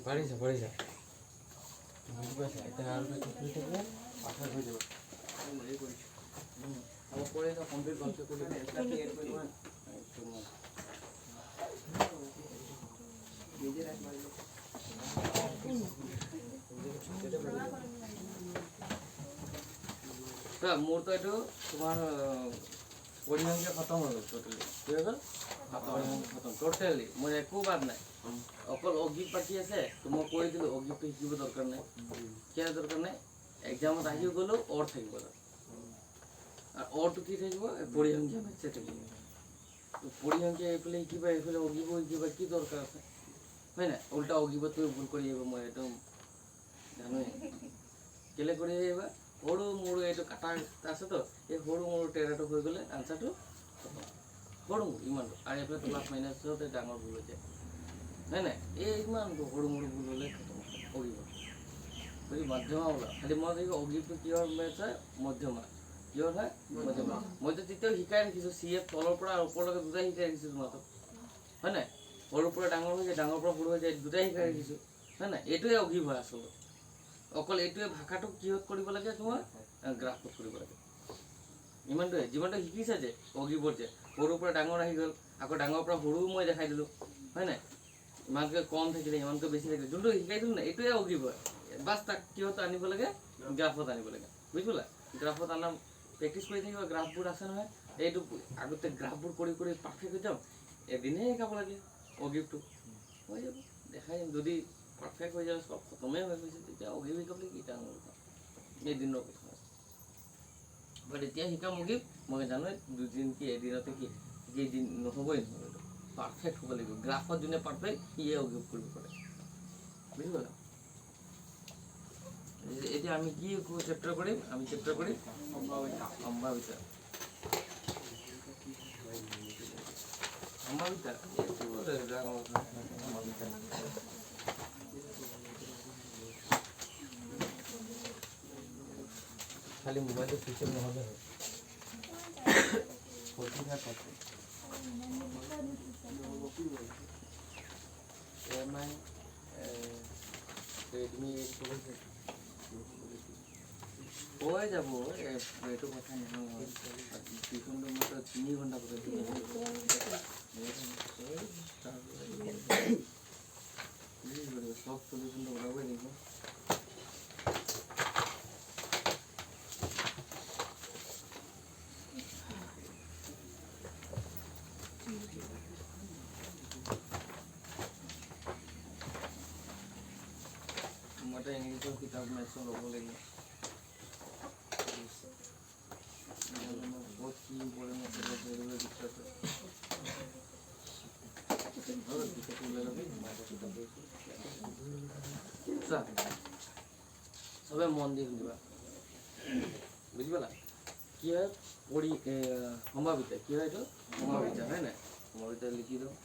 পাৰিছা বুজি পাইছা এতিয়া আৰু কৰি থাকিলে পাছত হৈ যাব অলপ কৰি কমপ্লিট ভালকৈ কৰি মোৰতো এইটো তোমাৰ পৰিসংখ্যা খতম হৈ গ'ল টোটেলি কি হৈ গ'ল খতম টোটেলি মোৰ একো বাদ নাই অকল অগিপ বাকী আছে তো মই কৈ দিলোঁ অগিপটো শিকিব দৰকাৰ নাই কিয় দৰকাৰ নাই এক্সামত আহিও গ'লেও অৰ থাকিব আৰু অৰটো কি থাকিব পৰিসংখ্যা মেথছে থাকিব পৰিসংখ্যা এইফালে শিকিবা এইফালে অগিব শিকিবা কি দৰকাৰ আছে হয় নাই উল্টা অগিবত তুমি ভুল কৰি আহিব মই একদম জানোৱেই কেলে কৰি আহিবা সৰু মৰু এইটো কাটা আছেতো এই সৰু মৰু টেৰাটো হৈ গ'লে আনচাৰটো সৰু মৰু ইমানটো আৰু এইফালে প্লাছ মাইনাছতে ডাঙৰ ভুল হৈ যায় হয় নাই এই ইমানটো সৰু মৰু ভুল হ'লে অগিব বুজি মধ্যমা ওলা খালি মই দেখি অগিবটো কিহৰ মেথছ হয় মধ্যমা কিহৰ হয় মধ্যমা মইতো তেতিয়াও শিকাই ৰাখিছোঁ চি এফ তলৰ পৰা ওপৰলৈকে দুটাই শিকাই ৰাখিছোঁ তোমাক হয় নাই সৰুৰ পৰা ডাঙৰ হৈ যায় ডাঙৰ পৰা সৰু হৈ যায় দুটাই শিকাই ৰাখিছোঁ হয় নাই এইটোৱে অগিব হয় আচলতে অকল এইটোৱে ভাষাটো কিহত কৰিব লাগে তোমাৰ গ্ৰাফত কৰিব লাগে ইমানটোৱে যিমানটো শিকিছা যে অগিবৰ যে সৰুৰ পৰা ডাঙৰ আহি গ'ল আকৌ ডাঙৰ পৰা সৰুও মই দেখাই দিলোঁ হয় নাই ইমানকৈ কম থাকিলে ইমানকৈ বেছি থাকিলে যোনটো শিকাই দিলোঁ না এইটোৱে অগিব হয় বাছ তাক কিহত আনিব লাগে গ্ৰাফত আনিব লাগে বুজি পালা গ্ৰাফত আনা প্ৰেক্টিছ কৰি থাকিব গ্ৰাফবোৰ আছে নহয় এইটো আগতে গ্ৰাফবোৰ কৰি কৰি পাৰফেক্ট হৈ যাম এদিনেই শিকাব লাগে অগিবটো হৈ যাব দেখাই দিম যদি পাৰফেক্ট হৈ যাব সব খতমেই হৈ গৈছে তেতিয়া অগিব শিকাবলৈ কি ডাঙৰ এদিনৰ পিছত বাট এতিয়া শিকাম অগিব মই জানোৱেই দুদিন কি এদিনতে কি কেইদিন নহ'বই নহয় পাৰফেক্ট হ'ব লাগিব গ্ৰাফত যোনে পাৰফেক্ট সিয়ে অগিব কৰিব পাৰে বুজি পালা এতিয়া আমি কি চেপ্টাৰ কৰিম আমি চেপ্টাৰ কৰিম সম্ভাৱিতা সম্ভাৱিতা খালি মোবাইলটো চুইচ অফ নহ'লে হয় এম আই ৰেডমি 8 হৈ যাব এইটো কথা নহয় টিউশ্যনটো মাত্ৰ 3 ঘণ্টা চব চলিউশ্যনটো ওলাবই লাগিব মইতো ইংলিছৰ কিতাপ মেথছৰ ল'ব লাগিব বহুত কি ইম্পৰ্টেণ্ট আছে চবে মন দি শুনিবা বুজি পালা কি হয় সম্ভাৱিতা কি হয় এইটো সম্ভাৱিতা হয় নাই সম্ভাৱিতা লিখি দিওঁ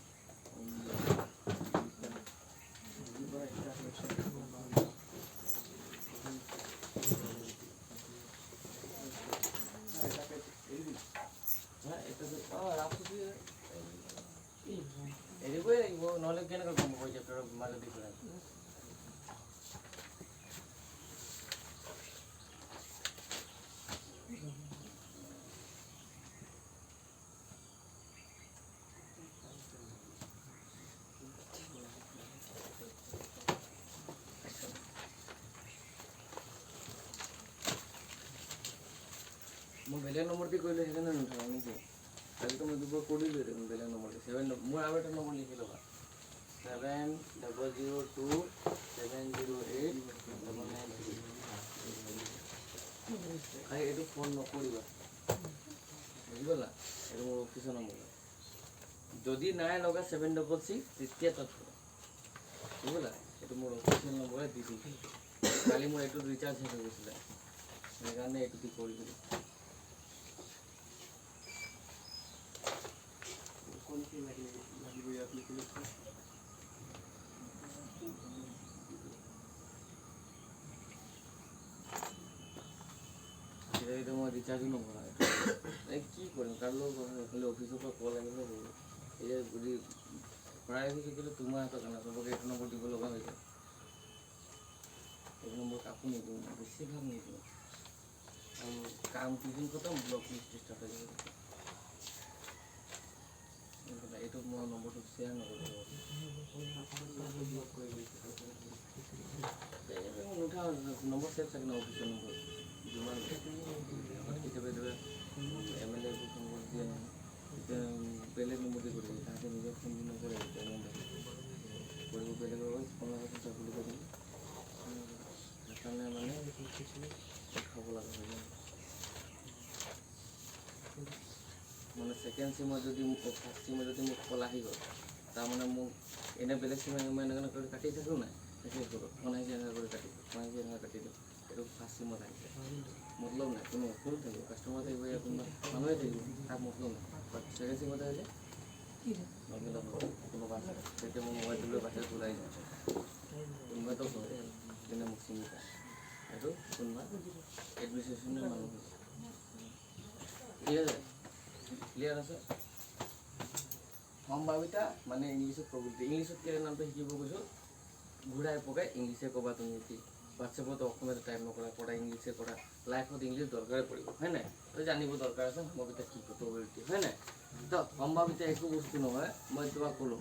এৰিবই লাগিব নহ'লে কেনেকৈ গম পাব চেপ্টাৰৰ মাজত ডিফাৰেঞ্চ মই বেলেগ নম্বৰ দি কৰিলোঁ সেইকাৰণে নুঠাওঁ নেকি কালিতো মই দুবাৰ কৰিলোঁ দেখোন বেলেগ নম্বৰ দি 7 মোৰ আৰু এটা নম্বৰ লিখি ল'বা 7002 708 993 এইটো ফোন নকৰিবা বুজি পালা এইটো মোৰ অফিচৰ নম্বৰ যদি নাই লগা 766 তেতিয়া তাত বুজি পালা এইটো মোৰ অফিচিয়েল নম্বৰ দি দিম কালি মোৰ এইটো ৰিচাৰ্জ শেষ হৈ গৈছিলে সেইকাৰণে এইটো দি কৰি দিলোঁ এতিয়া মই ৰিচাৰ্জো নকৰা এই কি কৰিম কাৰোলৈ এইফালে অফিচৰ পৰা কল আহিলে এতিয়া যদি ভৰাই ৰাখি থাকিলে তোমাৰ হাতত কাৰণে চবকে এইটো নম্বৰ দিব লগা হৈ যায় বেছিভাগ নিদিওঁ আৰু কাম কিছুদিন খতম ব্লক লিষ্ট ষ্টাৰ্ট হৈ যাব এইটো মই নম্বৰটো শ্বেয়াৰ নকৰোঁ নুঠা নম্বৰ ছেভ থাকে ন অফিচৰ নম্বৰ যিমান কেতিয়াবা MLA নম্বৰ দিয়ে নহয় এতিয়া বেলেগ নম্বৰ দি কৰি তাহাঁতে নিজৰ ফোন দি নকৰে কৰিব বেলেগৰ ফোন লগাটো চাবলৈ কৰি সেইকাৰণে মানে খাব লগা হৈ যায় মানে ছেকেণ্ড চিমত যদি ফাৰ্ষ্ট চিমত যদি মোক কল আহি গ'ল তাৰমানে মোক এনে বেলেগ চিমত মই এনেকৈ কৰি কাটি থাকোঁ নাই শেষ কৰোঁ ফোন আহিছে এনেকৈ কৰি কাটি দিওঁ ফোন আহিছে এনেকৈ কাটি দিওঁ এইটো ফাৰ্ষ্ট চিমত আহিছে মতলব নাই কোনো ফোন থাকিব কাষ্টমাৰ থাকিব ইয়াৰ কোনোবা মানুহে থাকিব তাক মতলব নাই বাট ছেকেণ্ড চিমত আহিলে নৰ্মেল কোনোবা আছে তেতিয়া মই মোবাইলটো লৈ বাহিৰত ওলাই যাওঁ কোনোবাটো কৰে যোনে মোক চিনি পায় সেইটো কোনোবা এডমিনিষ্ট্ৰেশ্যনৰ মানুহ হৈছে ক্লিয়াৰ আছে সম্ভাৱিতা মানে ইংলিছত প্ৰবৃত্তি ইংলিছত কেলে নামটো শিকিব গৈছোঁ ঘূৰাই পকাই ইংলিছে ক'বা তুমি কি হোৱাটছএপত অসমীয়াত টাইপ নকৰা কৰা ইংলিছে কৰা লাইফত ইংলিছ দৰকাৰে পৰিব হয় নাই তই জানিব দৰকাৰ আছে সম্ভাৱিতা কি প্ৰবৃত্তি হয় নাই তো সম্ভাৱিতা একো বস্তু নহয় মই তোমাক ক'লোঁ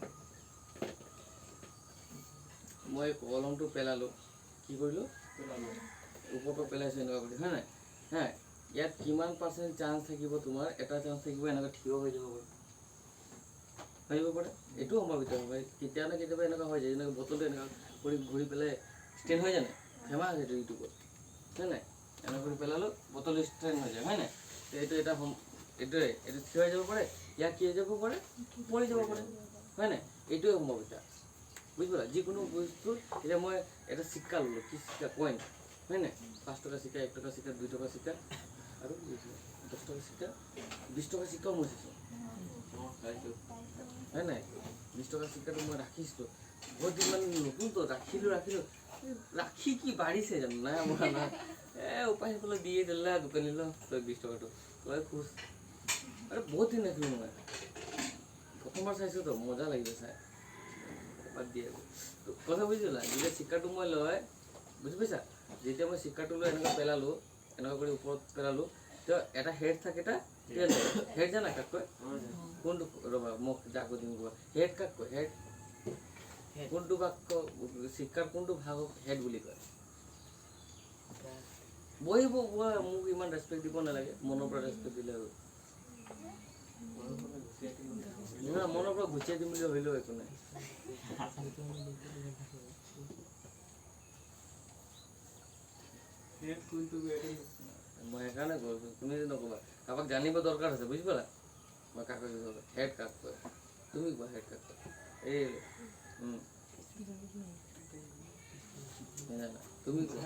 মই কলমটো পেলালোঁ কি কৰিলোঁ ওপৰৰ পৰা পেলাইছোঁ এনেকুৱা কৰি হয় নাই হা ইয়াত কিমান পাৰ্চেণ্ট চান্স থাকিব তোমাৰ এটা চান্স থাকিব এনেকৈ থিয় হৈ যাব পাৰিব পাৰে এইটো সম্ভাৱিত হয় কেতিয়াবা কেতিয়াবা এনেকুৱা হৈ যায় যেনেকৈ বটলটো এনেকুৱা কৰি ঘূৰি পেলাই ষ্টেণ্ড হৈ জানে ফেমাছ এইটো ইউটিউবত হয় নাই এনেকুৱা কৰি পেলালোঁ বটল ষ্টেণ্ড হৈ যায় হয় নাই এইটো এটা এইটোৱে এইটো থিয় হৈ যাব পাৰে ইয়াক কি হৈ যাব পাৰে পৰি যাব পাৰে হয় নাই এইটোৱে সম্ভাৱিতা বুজি পালা যিকোনো বস্তু এতিয়া মই এটা চিক্কা ল'লোঁ কি চিক্কা কইন হয় নাই 5 টকা চিক্কা 1 টকা চিক্কা 2 টকা চিক্কা আৰু 10 টকা চিক্কা 20 টকা চিক্কাও মই চাইছোঁ হয় নাই 20 টকা চিক্কাটো মই ৰাখিছিলোঁ বহুত দিন মানে নতুনতো ৰাখিলোঁ ৰাখি কি বাঢ়িছে জানো নাই আমাৰ নাই উপায় পেলাই দিয়ে দিলে দোকানী ল তই 20 টকাটো তই খুচ আৰু বহুত দিন ৰাখিলোঁ মই প্ৰথমবাৰ চাইছোঁতো মজা লাগিব চাই বাদ দিয়ে কথা বুজিলা যেতিয়া চিক্কাটো মই লয় বুজি পাইছা যেতিয়া মই চিক্কাটো লৈ এনেকৈ পেলালোঁ এনেকুৱা কৰি ওপৰত পেলালোঁ তো এটা হেড থাকে এটা টেল হেড জানা কাক কয় কোনটো ৰ'বা মোক যাকো দিম কোৱা হেড কাক কয় হেড কোনটো বাক্য চিক্কাৰ কোনটো ভাগক হেড বুলি কয় বহিব মোক ইমান ৰেচপেক্ট দিব নালাগে মনৰ পৰা ৰেচপেক্ট দিলে আৰু মনৰ পৰা গুচিয়াই দিম বুলি ভাবিলেও একো নাই মই সেইকাৰণে কৈছোঁ তুমি নক'বা কাৰোবাক জানিব দৰকাৰ আছে বুজি পালা মই কাক হেড কাক কয় তুমি কোৱা হেড কাক কয় এই তুমি কোৱা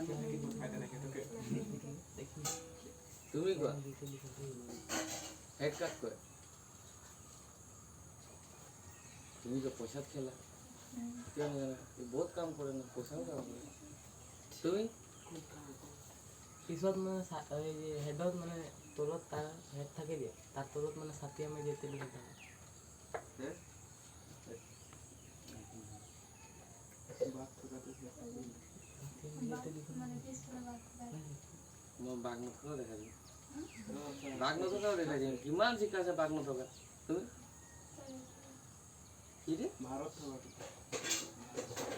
হেড কাক কয় তুমি যে পইচাত খেলা কিয় নাজানা বহুত কাম কৰে না পইচাও কাম কৰে তুমি পিছত মানে এই যে হেডত মানে তলত তাৰ হেড থাকে দিয়ে তাৰ তলত মানে ছাতি আমি যেতে লিখা থাকে মই বাঘ নথকাও দেখা দিম বাঘ নথকাও দেখা দিম কিমান শিকা আছে বাঘ নথকা তুমি কি রে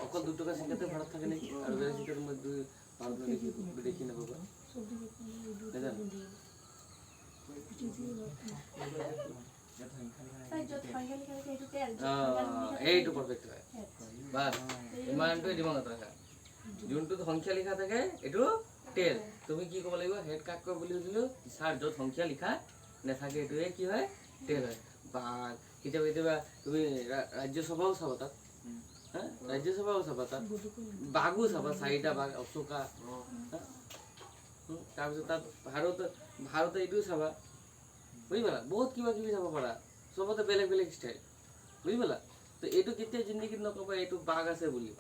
অকল 2 টাকা শিকাতে ভাড়া থাকে নাকি আর বেশি শিকাতে মই 2 দেখি না বাবা এইটো পারফেক্ট হয় বাস ইমানটোৱে দিমাগত ৰাখা যোনটোত সংখ্যা লিখা থাকে এইটো টেল তুমি কি ক'ব লাগিব হেড কাক কয় বুলি কৈছিলোঁ ছাৰ য'ত সংখ্যা লিখা নাথাকে এইটোৱে কি হয় টেল হয় বাঘ কেতিয়াবা কেতিয়াবা তুমি ৰাজ্যসভাও চাবা তাত হ্যাঁ ৰাজ্যসভাও চাবা তাত বাঘো চাবা 4টা বাঘ অশোকা তাৰপিছত তাত ভাৰত এইটোও চাবা বুজি পালা বহুত কিবা কিবি চাব পাৰা চবতে বেলেগ বেলেগ ষ্টাইল বুজি পালা তো এইটো কেতিয়া জিন্দগীত নক'বা এইটো বাঘ আছে বুলি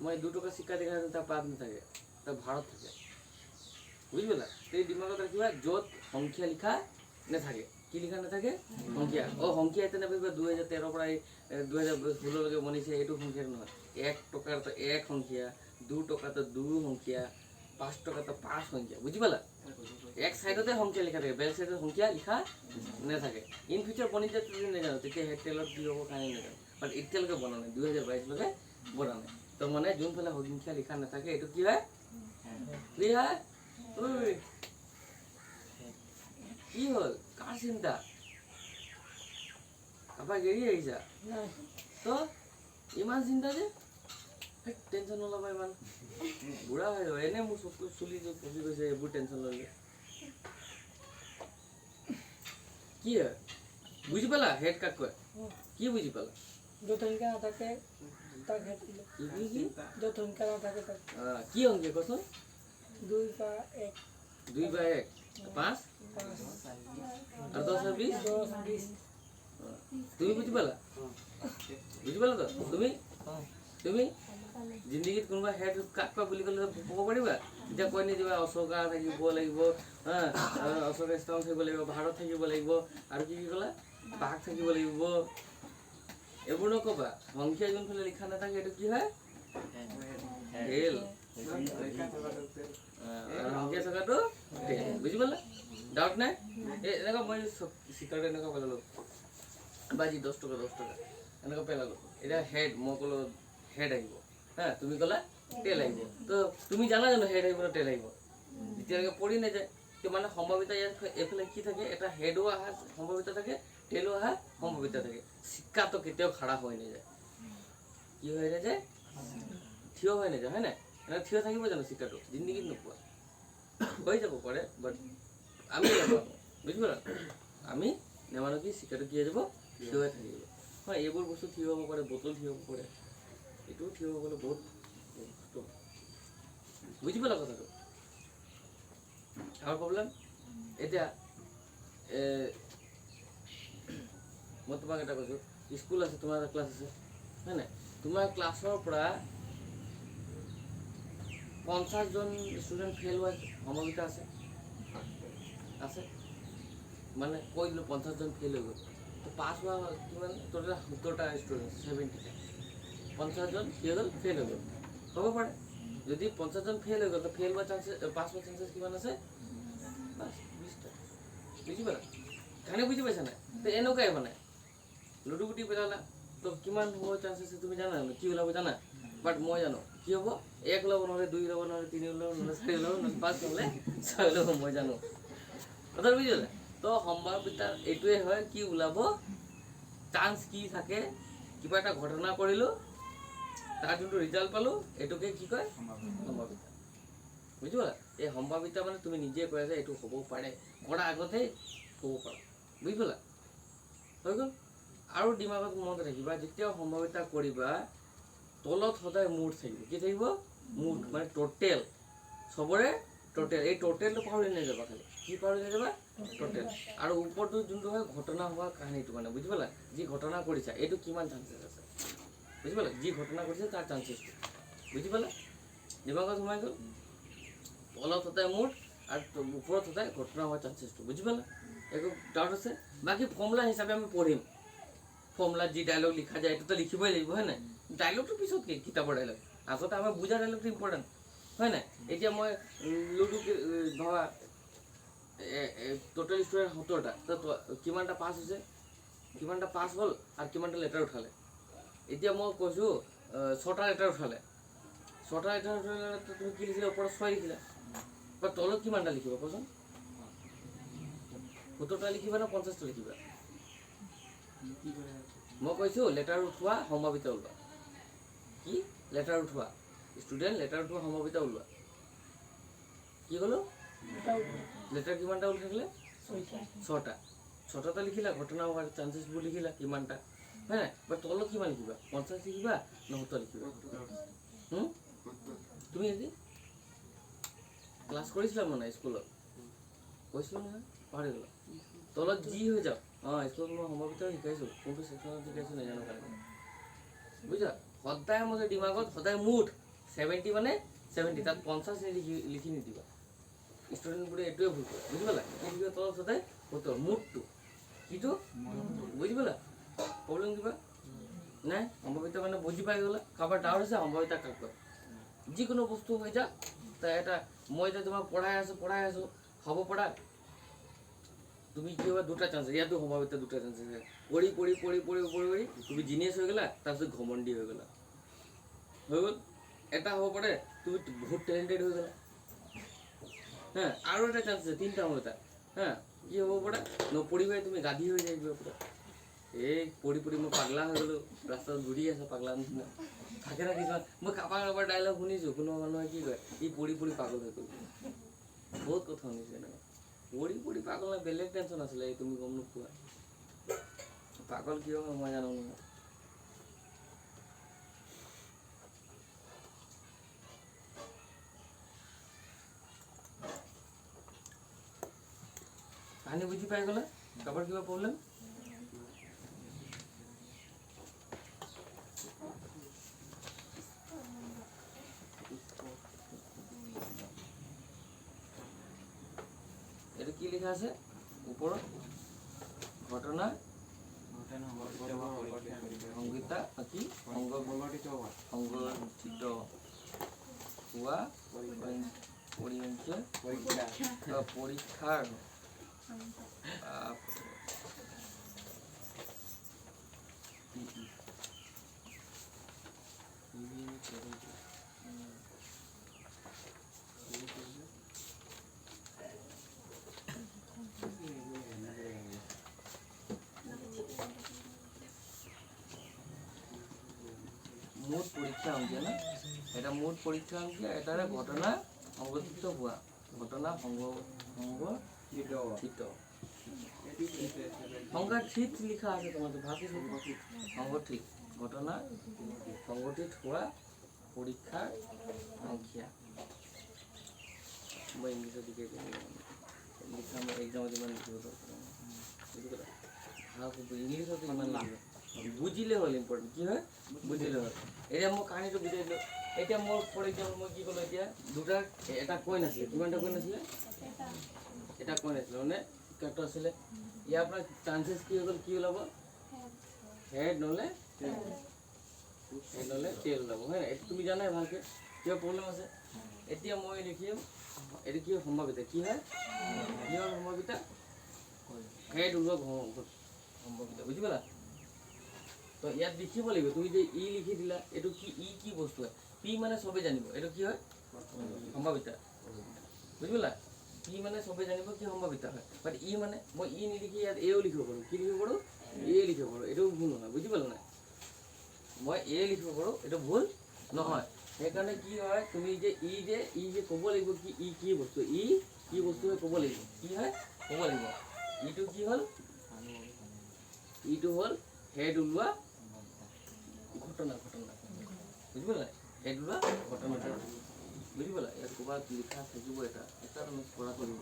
মই 2 টকা শিক্ষা দেখা তাৰ বাঘ নাথাকে তাৰ ভাৰত থাকে বুজি পালা এই দিমাগত ৰাখিবা য'ত সংখ্যা লিখা নাথাকে কি লিখা নাথাকে সংখ্যা সংখ্যা এতে নাপাবা 2013 পৰা 2016 লৈকে বনিছে এইটো সংখ্যা নহয় 1 টকাৰ তো 1 সংখ্যা 2 টকা তো 2 সংখ্যা 5 টকাটো 5 সংখ্যা বুঝি পালা এক সাইডতে সংখ্যা লিখা থাকে বেলেগ সাইডত সংখ্যা লিখা নাথাকে ইন ফিউচাৰ বনি যায় তুমি নাজানো তেতিয়া হেড টেলত কি হ'ব কাহিনী নাজানো বাট এতিয়ালৈকে বনা নাই 2022 লৈকে বনা নাই তো মানে যোনফালে সংখ্যা লিখা নাথাকে এইটো কি হয় কি হয় ঐ কি হ'ল কাৰ চিন্তা আপা গেৰি আহিছা তো ইমান চিন্তা যে টেনশ্যন নল'বা ইমান বুঢ়া হৈ যাব এনে মোৰ চকু চুলি পচি গৈছে এইবোৰ টেনশ্যন ল'লে কি হয় বুজি পালা হেড কাক কয় কি বুজি পালা য'ত সংখ্যা নাথাকে তাক হেড দিলে কি য'ত সংখ্যা নাথাকে তাক কি অংকে কচোন 2 বা 1 2 বা 1 5 আৰু 10 আৰু 20 10 20 তুমি বুজি পালা তো তুমি তুমি জিন্দগীত কোনোবা হেড কাক কয় বুলি ক'লে ক'ব পাৰিবা এতিয়া কৈ নিদিবা অশোকা থাকিব লাগিব অশোকা ষ্ট্ৰং থাকিব লাগিব ভাৰত থাকিব লাগিব আৰু কি ক'লা বাঘ থাকিব লাগিব এইবোৰ নক'বা সংখ্যা যোনফালে লিখা নাথাকে এইটো কি হয় হেল আৰু সংখ্যা থকাটো হেল বুজি পালা ডাউট নাই এনেকুৱা মই চিকাৰটো এনেকুৱা পেলালোঁ বাজি 10 টকা এনেকুৱা পেলালোঁ এতিয়া হেড মই ক'লোঁ হেড আহিব হা তুমি ক'লা টেল আহিব তো তুমি জানা জানো হেড আহিব টেল আহিব যেতিয়ালৈকে পৰি নাযায় তো মানে সম্ভাৱিতা ইয়াত এইফালে কি থাকে এটা হেডো অহা সম্ভাৱিতা থাকে টেলো অহা সম্ভাৱিতা থাকে চিক্কাটো কেতিয়াও খাৰা হৈ নাযায় কি হৈ নাযায় থিয় হৈ নাযায় হয় নাই এনেকৈ থিয় থাকিব জানো চিক্কাটো জিন্দগীত নোপোৱা হৈ যাব পাৰে বাট আমি নাপাওঁ বুজি পালা আমি নেমানো কি চিক্কাটো কি হৈ যাব থিয় হৈ থাকিব হয় এইবোৰ বস্তু থিয় হ'ব পাৰে বটল থিয় হ'ব পাৰে এইটোও থিয় হ'বলৈ বহুত কষ্ট বুজি পালা কথাটো আৰু প্ৰব্লেম এতিয়া মই তোমাক এটা কৈছোঁ স্কুল আছে তোমাৰ এটা ক্লাছ আছে হয় নাই তোমাৰ ক্লাছৰ পৰা 50 জন ষ্টুডেণ্ট ফেইল হোৱা সম্ভাৱিতা আছে মানে কৈ দিলোঁ 50 জন ফেইল হৈ গ'ল তো পাছ হোৱা কিমান টোটেল 70টা ষ্টুডেণ্ট 70টা 50 জন কি হৈ গ'ল ফেইল হৈ গ'ল হ'ব পাৰে যদি 50 জন ফেইল হৈ গ'ল তো ফেইল হোৱা চান্সেছ পাছ হোৱা চান্সেছ কিমান আছে 20টা বুজি পালা কাহিনী বুজি পাইছা নাই তো এনেকুৱাই মানে লুডু গুটি পেলালা তো কিমান হ'ব চান্স আছে তুমি জানা জানো কি ওলাব জানা বাট মই জানো কি হ'ব 1 ওলাব নহ'লে 2 ওলাব নহ'লে 3 ওলাব নহ'লে 4 ওলাব নহ'লে 5 নহ'লে 6 ওলাব মই জানো কথাটো বুজিলা তো সম্ভাৱিতা এইটোৱে হয় কি ওলাব চান্স কি থাকে কিবা এটা ঘটনা কৰিলোঁ তাৰ যোনটো ৰিজাল্ট পালোঁ এইটোকে কি কয় সম্ভাৱিতা বুজি পালা এই সম্ভাৱিতা মানে তুমি নিজে কৈ আছা এইটো হ'ব পাৰে কৰাৰ আগতেই হ'ব পাৰা বুজি পালা হৈ গ'ল আৰু দিমাগত মনত ৰাখিবা যেতিয়া সম্ভাৱিতা কৰিবা তলত সদায় মুঠ থাকিব কি থাকিব মুঠ মানে টোটেল চবৰে টোটেল এই টোটেলটো পাহৰি নাযাবা খালি কি পাহৰি নাযাবা টোটেল আৰু ওপৰটো যোনটো হয় ঘটনা হোৱা কাহিনীটো মানে বুজি পালা যি ঘটনা কৰিছা এইটো কিমান চান্সেছ আছে বুজি পালা যি ঘটনা কৰিছে তাৰ চান্সেছটো বুজি পালা দিমাগত সোমাই গ'ল তলত সদায় মুঠ আৰু ওপৰত সদায় ঘটনা হোৱা চান্সেছটো বুজি পালা একো ডাউট আছে বাকী ফৰ্মুলা হিচাপে আমি পঢ়িম ফৰ্মুলাত যি ডায়লগ লিখা যায় এইটোতো লিখিবই লাগিব হয় নাই ডায়লগটো পিছত কি কিতাপৰ ডায়লগ আগতে আমাৰ বুজা ডায়লগটো ইম্পৰ্টেণ্ট হয় নাই এতিয়া মই লুডু ভাবা টোটেল ষ্টুডেণ্ট 70টা তো কিমানটা পাছ হৈছে কিমানটা পাছ হ'ল আৰু কিমানটা লেটাৰ উঠালে এতিয়া মই কৈছোঁ 6টা লেটাৰ উঠালে 6টা লেটাৰ উঠালে তুমি কি লিখিলা ওপৰত 6 লিখিলা বা তলত কিমানটা লিখিবা কোৱাচোন 70টা লিখিবা না 50টা লিখিবা মই কৈছোঁ লেটাৰ উঠোৱা সম্ভাৱিতা ওলোৱা কি লেটাৰ উঠোৱা ষ্টুডেণ্ট লেটাৰ উঠোৱা সম্ভাৱিতা ওলোৱা কি ক'লোঁ লেটাৰ কিমানটা ওলাই থাকিলে 6টা লিখিলা ঘটনা হোৱাৰ চান্সেছবোৰ লিখিলা কিমানটা হয় নাই বা তলত কিমান লিখিবা 50 লিখিবা নে 70 লিখিবা তুমি আজি ক্লাছ কৰিছিলা মানে স্কুলত কৈছিলোঁ নহয় পাহৰি গ'লা তলত যি হৈ যাওক স্কুলত মই সম্ভাৱিতা শিকাইছোঁ কোনটো ছেকশ্যনত শিকাইছোঁ নাজানো কাৰণে বুজিছা সদায় মতে দিমাগত সদায় মুঠ 70 মানে 70 তাত 50 লিখি নিদিবা ষ্টুডেণ্টবোৰে এইটোৱে ভুল কৰে বুজি পালা কি লিখিব তলত সদায় সত্তৰ মুঠটো কিটো বুজি পালা প্ৰব্লেম কিবা নাই সম্ভাৱিতা মানে বুজি পাই গ'লা কাৰোবাৰ ডাউট আছে সম্ভাৱিতা কাক কয় যিকোনো বস্তু হৈ যাওক এটা মই যে তোমাক পঢ়াই আছো হ'ব পঢ়া তুমি কি হ'ব দুটা চান্স ইয়াতো সম্ভাৱিত দুটা চান্স আছে পঢ়ি তুমি জিনিয়াছ হৈ গ'লা তাৰপিছত ঘমণ্ডি হৈ গ'ল এটা হ'ব পাৰে তুমি বহুত টেলেণ্টেড হৈ গ'লা হা আৰু এটা চান্স আছে তিনিটা হ'ব এটা হা কি হ'ব পাৰে নপঢ়িবাই তুমি গাধি হৈ যাই পুৰা এই পঢ়ি মই পাগলা হৈ গ'লো ৰাস্তাত ঘূৰি আছে পাগলা নিচিনা থাকে না কিছুমান মই কাৰোবাৰ ডাইলগ শুনিছোঁ কোনো মানুহে কি কয় ই পঢ়ি পাগল হৈ গ'ল বহুত কথা শুনিছোঁ এনেকুৱা পঢ়ি পাগল নাই বেলেগ টেনশ্যন আছিলে এই তুমি গম নোপোৱা পাগল কিয় হয় মই জানো নহয় কাহিনী বুজি পাই গ'লা কাৰোবাৰ কিবা প্ৰব্লেম এটা কি লেখা আছে ওপৰত ঘটনা সংগীতা কি সংগঠিত হোৱা পৰীক্ষাৰ মোট পৰীক্ষা অংকীয়া না এটা মোট পৰীক্ষা অংকীয়া এটাৰে ঘটনা সংগঠিত হোৱা ঘটনা সংগঠিত লিখা আছে তোমাদেৰ ভাষী সংগঠিত ঘটনা সংগঠিত হোৱা পৰীক্ষাৰ সংখ্যা মই ইংলিছত লিখা মই এক্সামত ইমান লিখিব দৰকাৰ ইংলিছত ইমান লিখিব বুজিলে হ'ল ইম্পৰ্টেণ্ট কি হয় বুজিলে হ'ল এতিয়া মই কাহিনীটো বুজাই দিলোঁ এতিয়া মোৰ ফৰ এক্সাম্পল মই কি ক'লোঁ এতিয়া দুটা এটা কইন আছিলে কিমানটা কইন আছিলে এটা কইন আছিলে মানে কাটো আছিলে ইয়াৰ পৰা চান্সেছ কি হৈ গ'ল কি ওলাব হেড নহ'লে টেইল ওলাব হয় এইটো তুমি জানাই ভালকৈ কিবা প্ৰব্লেম আছে এতিয়া মই লিখিম এইটো কি সম্ভাৱিতা কি হয় কিহৰ সম্ভাৱিতা হেড ওলোৱা সম্ভাৱিতা বুজি পালা তো ইয়াত লিখিব লাগিব তুমি যে ই লিখি দিলা এইটো কি বস্তু হয় পি মানে চবে জানিব এইটো কি হয় সম্ভাৱিতা বুজি পালা পি মানে চবে জানিব কি সম্ভাৱিতা হয় বাট ই মানে মই ই নিলিখি ইয়াত এও লিখিব পাৰোঁ কি লিখিব পাৰোঁ এ লিখিব পাৰোঁ এইটো ভুল নহয় বুজি পালা নাই মই এ লিখিব পাৰোঁ এইটো ভুল নহয় সেইকাৰণে কি হয় তুমি যে ক'ব লাগিব কি ই কি বস্তু হয় ক'ব লাগিব কি হয় ক'ব লাগিব ইটো কি হ'ল ইটো হ'ল হেড ওলোৱা ঘটনা বুজি পালা হেড ওলোৱা ঘটনাটা বুজি পালা ইয়াত ক'ৰবাত লিখা থাকিব এটা তুমি পঢ়া কৰিব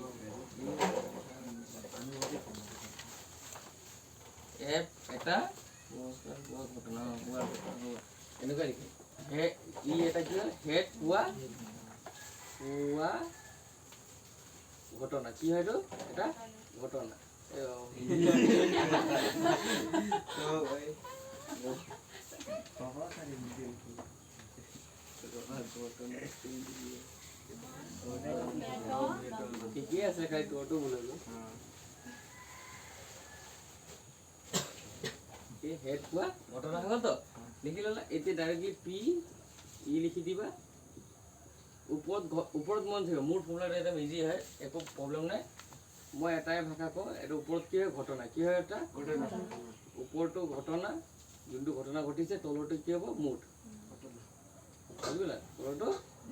এটা ঘটনা এনেকুৱা লিখে ই এটা কি হ'ল হেড পোৱা ঘটনা কি হয় এইটো এটা ঘটনা ঠিকেই আছে খাই তোৰটো বোলো হেড পোৱা ঘটনা হৈ গ'ল তো লিখি ল'লা এতিয়া ডাইৰেক্টলি পি ই লিখি দিবা ওপৰত মন থাকিব মোৰ ফৰ্মুলাটো একদম ইজি হয় একো প্ৰব্লেম নাই মই এটাই ভাষা কওঁ এইটো ওপৰত কি হয় ঘটনা কি হয় এটা ওপৰটো ঘটনা যোনটো ঘটনা ঘটিছে তলৰটো কি হ'ব মুঠ বুজিলা তলৰটো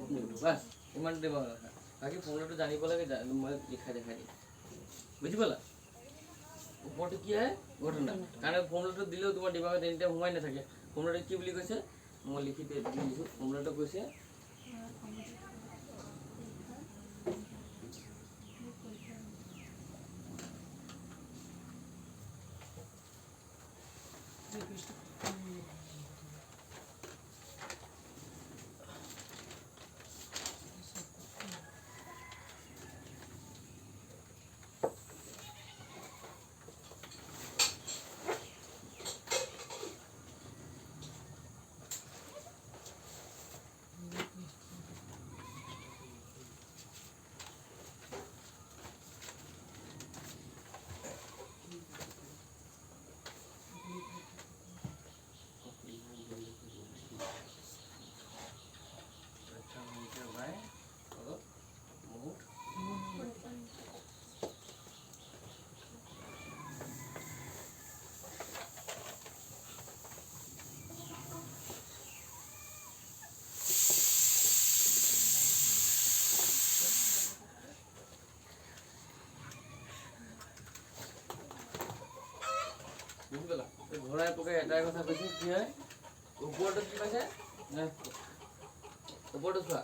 মুঠ বাছ ইমান দিব কথা বাকী ফৰ্মুলাটো জানিব লাগে মই লিখাই দেখাই দিম বুজি পালা ওপৰটো কি হয় ঘটনা কাৰণ ফৰ্মুলাটো দিলেও তোমাৰ দিমাগত এনি টাইম সোমাই নাথাকে ফৰ্মুলাটো কি বুলি কৈছে মই লিখি দিছোঁ ফৰ্মুলাটো কৈছে প্ৰণয় পোকে এটাই কথা কৈছে কি হয় ওপৰটো কি কৈছে ওপৰটো চোৱা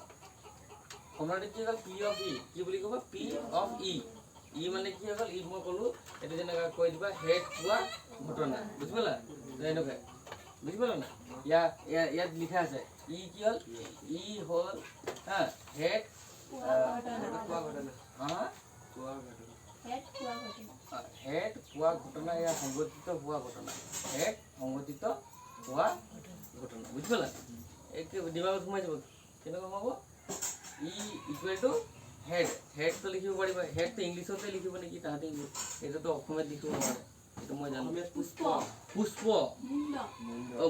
ফৰ্মুলাটো কি হ'ল পি অফ ই কি বুলি ক'ব পি অফ ই ই মানে কি হৈ গ'ল ই মই ক'লো এইটো যেনেকৈ কৈ দিবা হেড পোৱা ঘটনা বুজি পালা এনেকৈ বুজি পালা না ইয়াত লিখা আছে ই কি হ'ল ই হ'ল হা হেড হেড পোৱা ঘটনা ইয়া সংগঠিত হোৱা ঘটনা হেড সংগঠিত হোৱা ঘটনা বুজি পালা একে দিমাগত সোমাই যাব কেনেকৈ সোমাব ই ইকুৱেল টু হেড হেডটো লিখিব পাৰিবা হেডটো ইংলিছতে লিখিব নেকি তাহাঁতে এইটোতো অসমীয়াত লিখিব নোৱাৰে এইটো মই জানো পুষ্প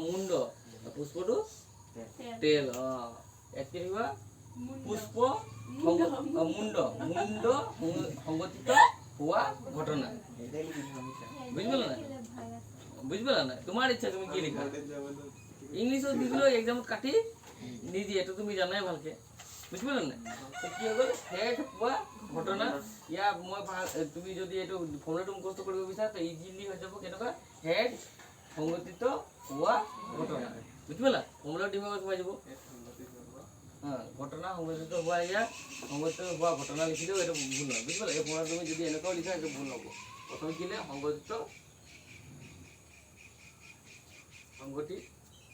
মুণ্ড পুষ্পটো তেল ইয়াত কি লিখিবা পুষ্প মুণ্ড মুণ্ড সংগঠিত হোৱা ঘটনা বুজি পালা নাই বুজি পালা নাই তোমাৰ ইচ্ছা তুমি কি লিখা ইংলিছত দিলেও এক্সামত কাটি নিদিয়ে এইটো তুমি জানাই ভালকে বুজি পালা নাই কি হৈ গ'ল হেড পোৱা ঘটনা ইয়াৰ মই তুমি যদি এইটো ফৰ্মুলাটো মুখস্থ কৰিব বিচাৰা তো ইজিলি হৈ যাব কেনেকুৱা হেড সংগঠিত হোৱা ঘটনা বুজি পালা ফৰ্মুলা দিমাগত সোমাই যাব ঘটনা সংগঠিত হোৱা ইয়াৰ সংগঠিত হোৱা ঘটনা লিখিলেও এইটো ভুল নহয় বুজি পালা এই ফৰ্মুলা তুমি যদি এনেকুৱাও লিখা এইটো ভুল হ'ব প্ৰথম কিলে সংগঠিত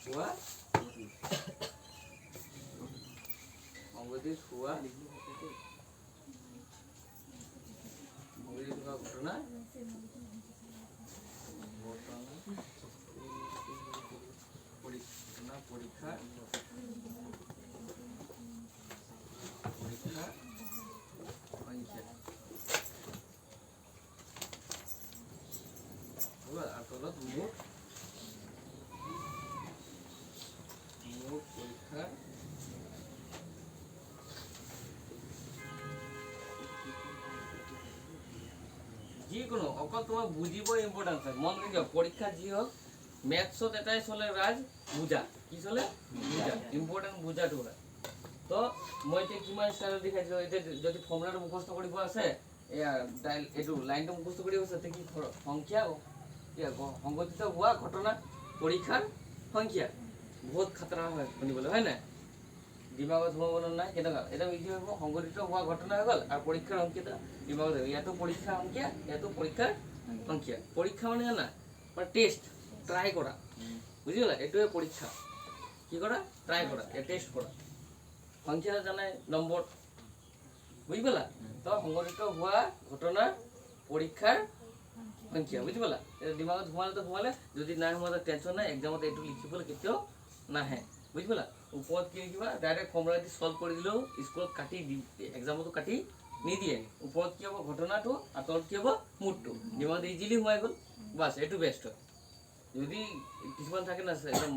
হোৱা সংগঠিত হোৱা ঘটনা পৰীক্ষা সংখ্যা আৰ তলত মুঠ পৰীক্ষা যিকোনো অকল তোমাক বুজিব ইম্পৰ্টেণ্ট আছে মন কৰি পৰীক্ষা যি হওক মেথছত এটাই চলে ৰাজ বুজা কি চলে বুজা ইম্পৰ্টেণ্ট বুজাটো হয় তো মই এতিয়া কিমান ষ্টাইলত দেখাইছোঁ এতিয়া যদি ফৰ্মুলাটো মুখস্থ কৰিব আছে এয়া এইটো লাইনটো মুখস্থ কৰিব আছে কি সংখ্যা সংগঠিত হোৱা ঘটনা পৰীক্ষাৰ সংখ্যা বহুত খাতৰা হয় শুনিবলৈ হয় নাই দিমাগত সোমাব নাই কেনেকুৱা এটা ইজি হ'ব সংগঠিত হোৱা ঘটনা হৈ গ'ল আৰু পৰীক্ষাৰ সংখ্যাটো দিমাগত ইয়াতো পৰীক্ষাৰ সংখ্যা ইয়াতো পৰীক্ষাৰ সংখ্যা পৰীক্ষা মানে জানা টেষ্ট ট্ৰাই কৰা বুজি পালা এইটোৱে পৰীক্ষা কি কৰা ট্ৰাই কৰা টেষ্ট কৰা সংখ্যা জানাই নম্বৰ বুজি পালা তো সংগঠিত হোৱা ঘটনা পৰীক্ষাৰ সংখ্যা বুজি পালা দিমাগত সোমালে যদি নাই সোমালে টেনশ্যন নাই এক্সামত এইটো লিখিবলৈ কেতিয়াও নাহে বুজি পালা ওপৰত কি লিখিবা ডাইৰেক্ট ফৰ্মুলা দি সলভ কৰি দিলেও স্কুলত কাটি এক্সামতো কাটি নিদিয়ে ওপৰত কি হ'ব ঘটনাটো আৰু তলত কি হ'ব মুডটো দিমাগত ইজিলি সোমাই গ'ল বাছ এইটো বেষ্ট হয় যদি কিছুমান থাকে না একদম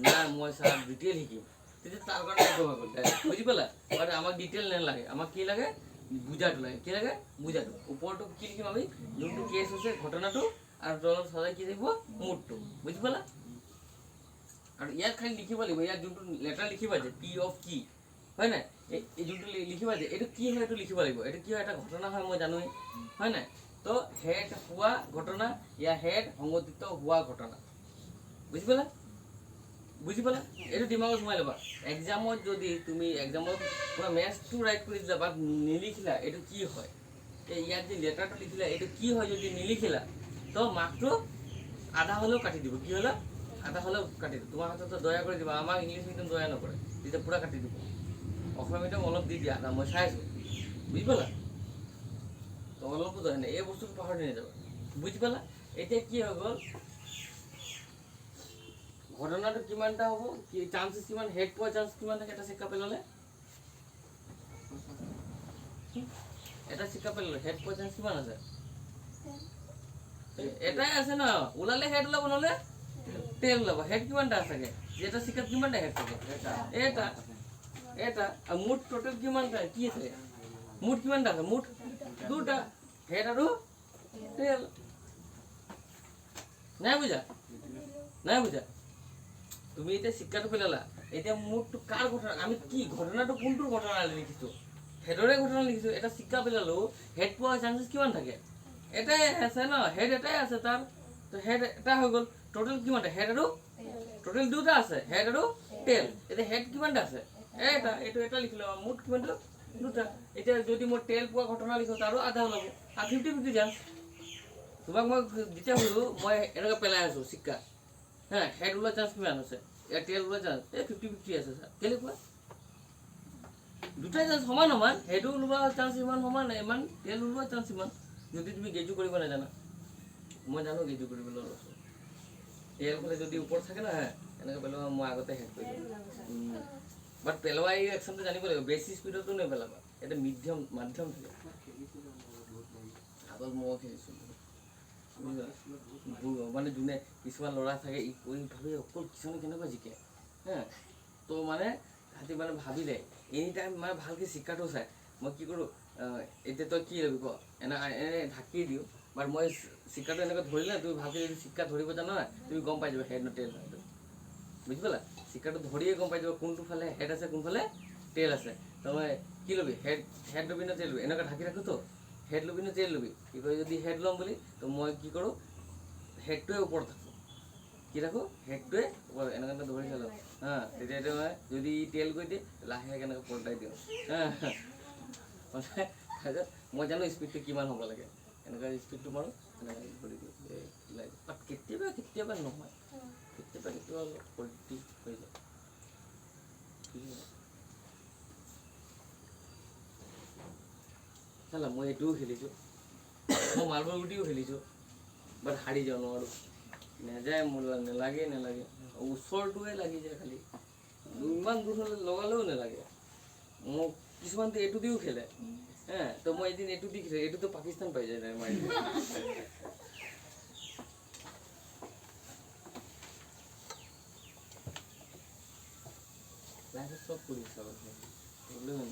নাই মই ছাৰ ডিটেইল শিকিম তেতিয়া তাৰ কাৰণে এইটো হৈ গ'ল বুজি পালা বাট আমাক ডিটেইল নালাগে আমাক কি লাগে বুজাটো লাগে কি লাগে বুজাটো ওপৰটো কি লিখিম আমি যোনটো কেছ হৈছে ঘটনাটো আৰু তলত সদায় কি থাকিব মুডটো বুজি পালা আৰু ইয়াত খালি লিখিব লাগিব ইয়াত যোনটো লেটাৰ লিখিবা যে পি অফ কি হয় নাই এই যোনটো লিখিবা যে এইটো কি হয় এইটো লিখিব লাগিব এইটো কি হয় এটা ঘটনা হয় মই জানোৱেই হয় নাই তো হেড হোৱা ঘটনা ইয়া হেড সংগঠিত হোৱা ঘটনা বুজি পালা এইটো দিমাগত সোমাই ল'বা এক্সামত যদি তুমি এক্সামত পুৰা মেথছটো ৰাইট কৰি দিলা বাট নিলিখিলা এইটো কি হয় ইয়াত যে লেটাৰটো লিখিলা এইটো কি হয় যদি নিলিখিলা তো মাৰ্কটো আধা হ'লেও কাটি দিব কি হ'লে আধা হ'লেও কাটি দিব তোমাৰ হাতত দয়া কৰি দিবা আমাক ইংলিছ মিডিয়াম দয়া নকৰে তেতিয়া পুৰা কাটি দিব অসমীয়া মিডিয়াম অলপ দি দিয়া আধা মই চাইছোঁ বুজি পালা তো অলপো দয়া নাই এই বস্তুটো পাহৰি নাযাবা বুজি পালা এতিয়া কি হৈ গ'ল ঘটনাটো কিমানটা হ'ব কি চান্সেছ কিমান হেড পোৱা চান্স কিমান থাকে এটা চিকা পেলালে এটা চিকা পেলালে হেড পোৱা চান্স কিমান আছে এটাই আছে ন ওলালে হেড ওলাব নহ'লে টেল ওলাব হেড কিমানটা আছে যেটা চিকাত কিমানটা হেড থাকে এটা আৰু মুঠ টোটেল কিমানটা কি আছে মুঠ কিমানটা আছে মুঠ দুটা হেড আৰু টেল নাই বুজা তুমি এতিয়া শিক্ষাটো পেলালা এতিয়া মুঠটো কাৰ ঘটনা আমি কি ঘটনাটো কোনটো ঘটনা লিখিছোঁ হেডৰে ঘটনা লিখিছোঁ এটা শিক্ষা পেলালো হেড পোৱা চান্সেছ কিমান থাকে এটাই আছে ন হেড এটাই আছে তাৰ তো হেড এটা হৈ গ'ল টোটেল কিমানটা হেড আৰু টোটেল দুটা আছে হেড আৰু টেল এতিয়া হেড কিমানটা আছে এটা এইটো এটা লিখিলো মুঠ কিমানটা দুটা এতিয়া যদি মই টেল পোৱা ঘটনা লিখো তাৰো আধা ওলাব আৰু 50-50 চান্স তোমাক মই যেতিয়া হলো মই এনেকৈ পেলাই আছো চিক্কা হা হেড ওলোৱা চান্স কিমান আছে ইয়াৰ টেল ওলোৱা চান্স এই 50-50 আছে ছাৰ কেলে কোৱা দুটাই চান্স সমান সমান হেডো ওলোৱা চান্স ইমান সমান ইমান টেল ওলোৱা চান্স ইমান যদি তুমি গেজু কৰিব নাজানা মই জানো গেজু কৰিবলৈ লৈছোঁ টেল ফালে যদি ওপৰত থাকে না এনেকৈ পেলোৱা মই আগতে হেড কৰি দিম বাট পেলোৱা এই একশ্যনটো জানিব লাগিব বেছি স্পীডতো নেপেলাবা এটা মাধ্যম থাকে আগত মই খেলিছোঁ মানে যোনে কিছুমান ল'ৰা থাকে ই কৰি ভাবি অকল কিছুমানে কেনেকুৱা জিকে হা তো মানে সিহঁতি মানে ভাবিলে এনি টাইম মানে ভালকৈ চিকাটো চাই মই কি কৰোঁ এতিয়া তই কি ল'বি ক এনে ঢাকি দিওঁ বাট মই চিকাটো এনেকৈ ধৰিলে তুমি ভালকৈ যদি চিক্কা ধৰিব জানা না তুমি গম পাই যাবা হেড ন টেল হয় বুজি পালা চিকাটো ধৰিয়ে গম পাই যাবা কোনটো ফালে হেড আছে কোনফালে টেল আছে তই কি ল'বি হেড ল'বি না টেল ল'বি এনেকৈ ঢাকি ৰাখোঁ হেড ল'বি না টেল ল'বি কি কয় যদি হেড ল'ম বুলি তো মই কি কৰোঁ হেডটোৱে ওপৰত থাকোঁ কি ৰাখোঁ হেডটোৱে ওপৰত এনেকৈ ধৰি চালোঁ হা তেতিয়া মই যদি টেল কৰি দিয়ে লাহে কেনেকৈ পলটাই দিওঁ হা মানে মই জানো স্পীডটো কিমান হ'ব লাগে এনেকৈ স্পীডটো মাৰোঁ এনেকৈ কৰি দিওঁ বাট কেতিয়াবা নহয় কেতিয়াবা অলপ পজিটিভ হৈ যায় চালা মই এইটোও খেলিছোঁ মই মাৰ্বল গুটিও খেলিছোঁ বাট হাৰি যাওঁ নোৱাৰোঁ নেযায় মোৰ নেলাগে ওচৰটোৱে লাগি যায় খালি ইমান দূৰ হ'লে লগালেও নেলাগে মোক কিছুমানটো এইটো দিও খেলে হা তো মই এদিন এইটো দি খেলে এইটোতো পাকিস্তান পাই যায় মাৰি লাইফত চব কৰি চাব প্ৰব্লেম নাই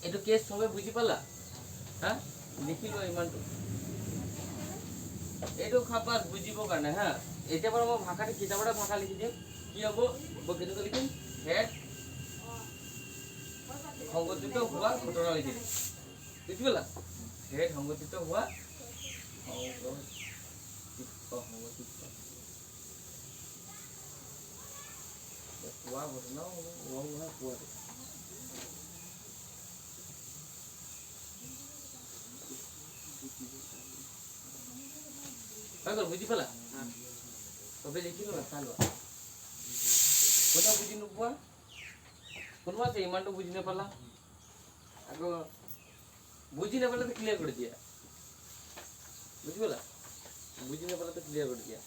এইটো কেছ সবে বুজি পালা হা লিখি লোৱা ইমানটো এইটো খাপাত বুজিবৰ কাৰণে হা এতিয়া পৰা মই ভাষাটো কিতাপতে ভাষা লিখি দিম কি হ'ব মই কেনেকৈ লিখিম হেড সংগঠিত হোৱা ঘটনা লিখি দিম বুজি পালা হেড সংগঠিত হোৱা ঘটনাও হ'ব পোৱাটো বুজি পালা চবে লিখি লোৱা চাই লোৱা কোনোবা বুজি নোপোৱা কোনোবা আছে ইমানটো বুজি নাপালা আকৌ বুজি নাপালে তো ক্লিয়াৰ কৰি দিয়া বুজি পালা বুজি নাপালে তো ক্লিয়াৰ কৰি দিয়া